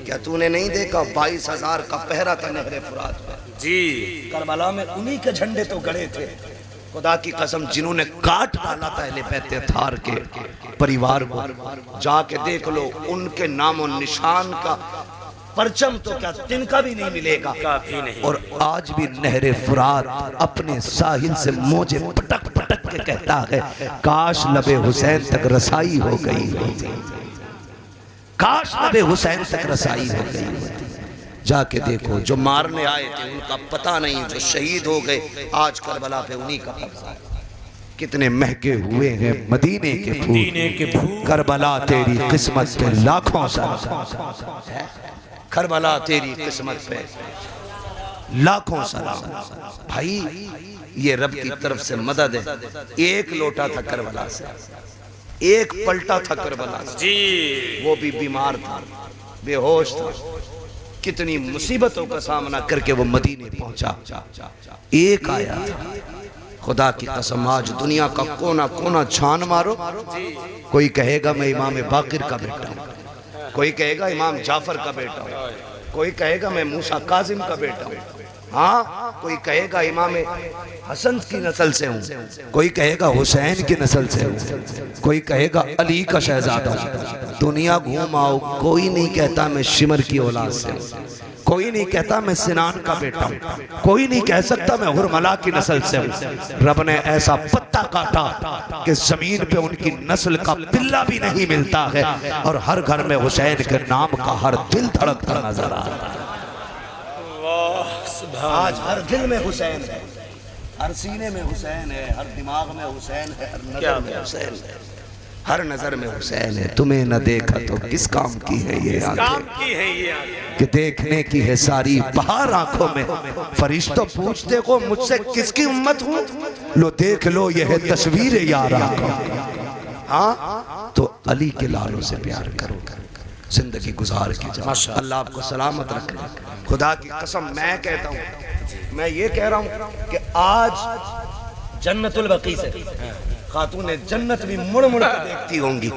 क्या तूने नहीं देखा 22,000 का पहरा था नहरे फुरात पर? जी करबला में उन्हीं के झंडे तो गड़े थे। खुदा की कसम जिन्होंने काट डाला था अहले बैत अतार के परिवार को, जाके देख लो उनके नामो निशान का परचम तो क्या तिनका भी नहीं मिलेगा। नहीं। और आज भी नहरे फुरात अपने साहिल से मौजे पटक पटक के कहता है काश लबे हुसैन तक रसाई हो गई होती, काश लबे हुसैन तक रसाई हो गई होती। जाके देखो जो मारने आए थे उनका पता नहीं, जो शहीद हो गए आज करबला पे उन्हीं का कब्जा। कितने महके हुए हैं मदीने के फूल, करबला तेरी किस्मत पे लाखों सलाम, करबला तेरी किस्मत पे लाखों सलाम। भाई ये रब की तरफ से मदद है। एक लोटा था करबला से, एक पलटा था करबला से जी, वो भी बीमार था, बेहोश था, कितनी मुसीबतों का सामना करके वो मदीने पहुंचा। एक आया, खुदा की कसम आज दुनिया का कोना कोना छान मारो, कोई कहेगा मैं इमाम बाकिर का बेटा हूँ, कोई कहेगा इमाम जाफर का बेटा हूँ, कोई कहेगा मैं मूसा काजिम का बेटा हूँ, हाँ कोई कहेगा इमाम हसन की नस्ल से हूँ, कोई कहेगा हुसैन की नस्ल से हूँ, कोई कहेगा अली का शहजादा। दुनिया घूम आओ कोई नहीं कहता मैं शिमर की औलाद से हूँ, कोई नहीं कहता मैं सिनान का बेटा हूँ, कोई नहीं कह सकता मैं हुरमला की नस्ल से हूँ। रब ने ऐसा पत्ता काटा कि जमीन पे उनकी नस्ल का पिल्ला भी नहीं मिलता है, और हर घर में हुसैन के नाम का हर दिल धड़कता नजर आ रहा है। आज हर दिल में हुसैन है, हर सीने में हुसैन है, हर दिमाग में हुसैन है, हर नजर में हुसैन है, हर नजर में हुसैन है। तुम्हें न देखा तो किस काम की है ये आंखें, कि देखने की है सारी बहार आंखों में। फरिश्तों पूछते को मुझसे किसकी उम्मत हूँ, लो देख लो ये है तस्वीर यार आंखों। हाँ तो अली के लालों से प्यार करो, जिंदगी गुजार की जाओ। अल्लाह आपको सलामत रखे। खुदा की कसम मैं कहता हूँ, मैं ये कह रहा हूँ कि आज जन्नतुल बकी से खातून जन्नत भी मुड़ मुड़ कर देखती होंगी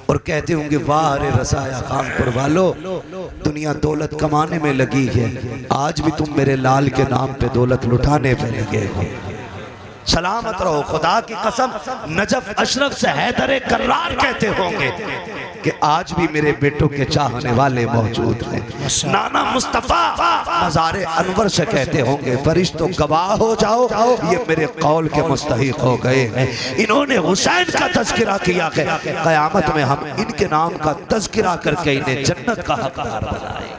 और कहते होंगे वाह रे रसाया कानपुर वालों, दुनिया दौलत कमाने में लगी है, आज भी तुम मेरे लाल के नाम पे दौलत लुटाने पे लगे हो। सलामत रहो। खुदा की कसम नजफ अशरफ से हैदर कर्रार कहते होंगे कि आज भी मेरे बेटों के चाहने वाले मौजूद हैं। नाना मुस्तफा मज़ारे अनवर से कहते होंगे फरिश्तों गवाह हो जाओ, ये मेरे कौल के मुस्तहिक हो गए हैं। इन्होंने हुसैन का तज़किरा किया है, क़यामत में हम इनके नाम का तज़किरा करके इन्हें जन्नत का हक़दार बनाए।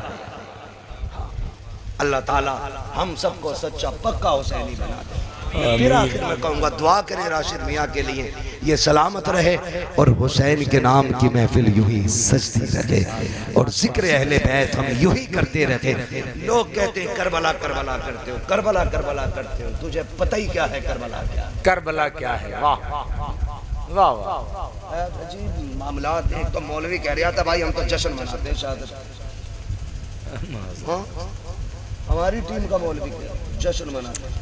अल्लाह ताला हम सबको सच्चा पक्का हुसैनी बना दे। फिर आखिर में कहूँगा दुआ करें राशिद मियाँ के लिए, ये सलामत रहे और हुसैन के नाम की महफिल यूं ही सजती रहे और जिक्र अहले बैत हम यूं ही करते रहे। लोग कहते हैं करबला करबला करते हो, करबला करबला करते हो, तुझे पता ही क्या है करबला क्या है? करबला क्या है? वाह वाह वाह, अजीब मामलात। एक तो मौलवी कह रहा था भाई हम तो जश्न मनाते हैं शहादत। हाँ हमारी टीम का मौलवी जश्न मनाते हैं,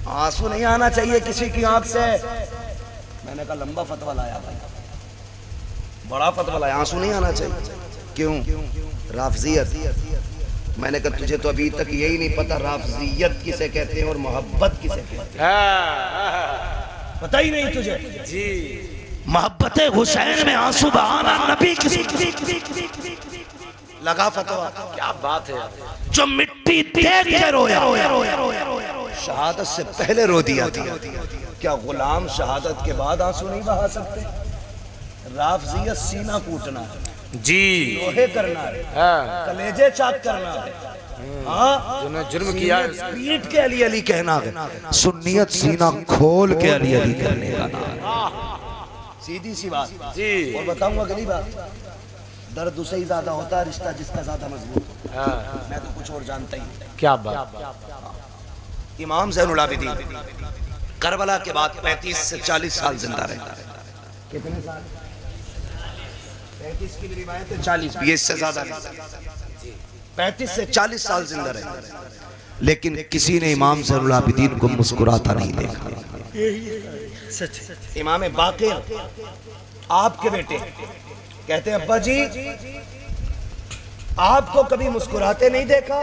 आंसू नहीं आना चाहिए किसी की आंख से। मैंने कहा लंबा फतवा लाया भाई, बड़ा फतवा लाया, आंसू नहीं आना चाहिए। क्यों? राफजियत। मैंने कहा तुझे तो अभी तक यही नहीं पता राफजियत किसे कहते हैं और मोहब्बत किसे कहते हैं, पता ही नहीं तुझे जी। मोहब्बत हुसैन में आंसू बहाना नबी किसी लगा फतवा। क्या बात है, जो मिट्टी देख के रोया, शहादत से पहले रो दिया था। क्या गुलाम शहादत के बाद आंसू नहीं बहा सकते? राफजियत सीना कूटना है जी, लोहे करना है, कलेजे चाक करना है। हाँ जिन्होंने जुर्म किया पीट के अली अली कहना है। सुन्नियत सीना खोल के अली अली करने का नाम। सीधी सी बात जी। और बताऊंगा अगली बात, दर्द उसे ही ज्यादा होता है रिश्ता जिसका ज्यादा मजबूत होता है। मैं तो कुछ और जानता ही नहीं। क्या बात। इमाम ज़ैनुल आबिदीन करबला के बाद 35 से 40 साल जिंदा रहे। कितने साल? 35 की रिवायत है, 40 भी इससे ज्यादा नहीं। 35 से 40 साल जिंदा रहे, लेकिन किसी ने इमाम ज़ैनुल आबिदीन को मुस्कुराता नहीं देखा। इमाम बाक़िर आपके बेटे कहते हैं अब्बा जी आपको कभी मुस्कुराते नहीं देखा।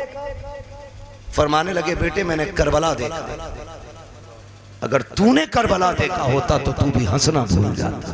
फरमाने लगे बेटे मैंने करबला देखा, अगर तूने करबला देखा होता तो तू भी हंसना भूल जाता।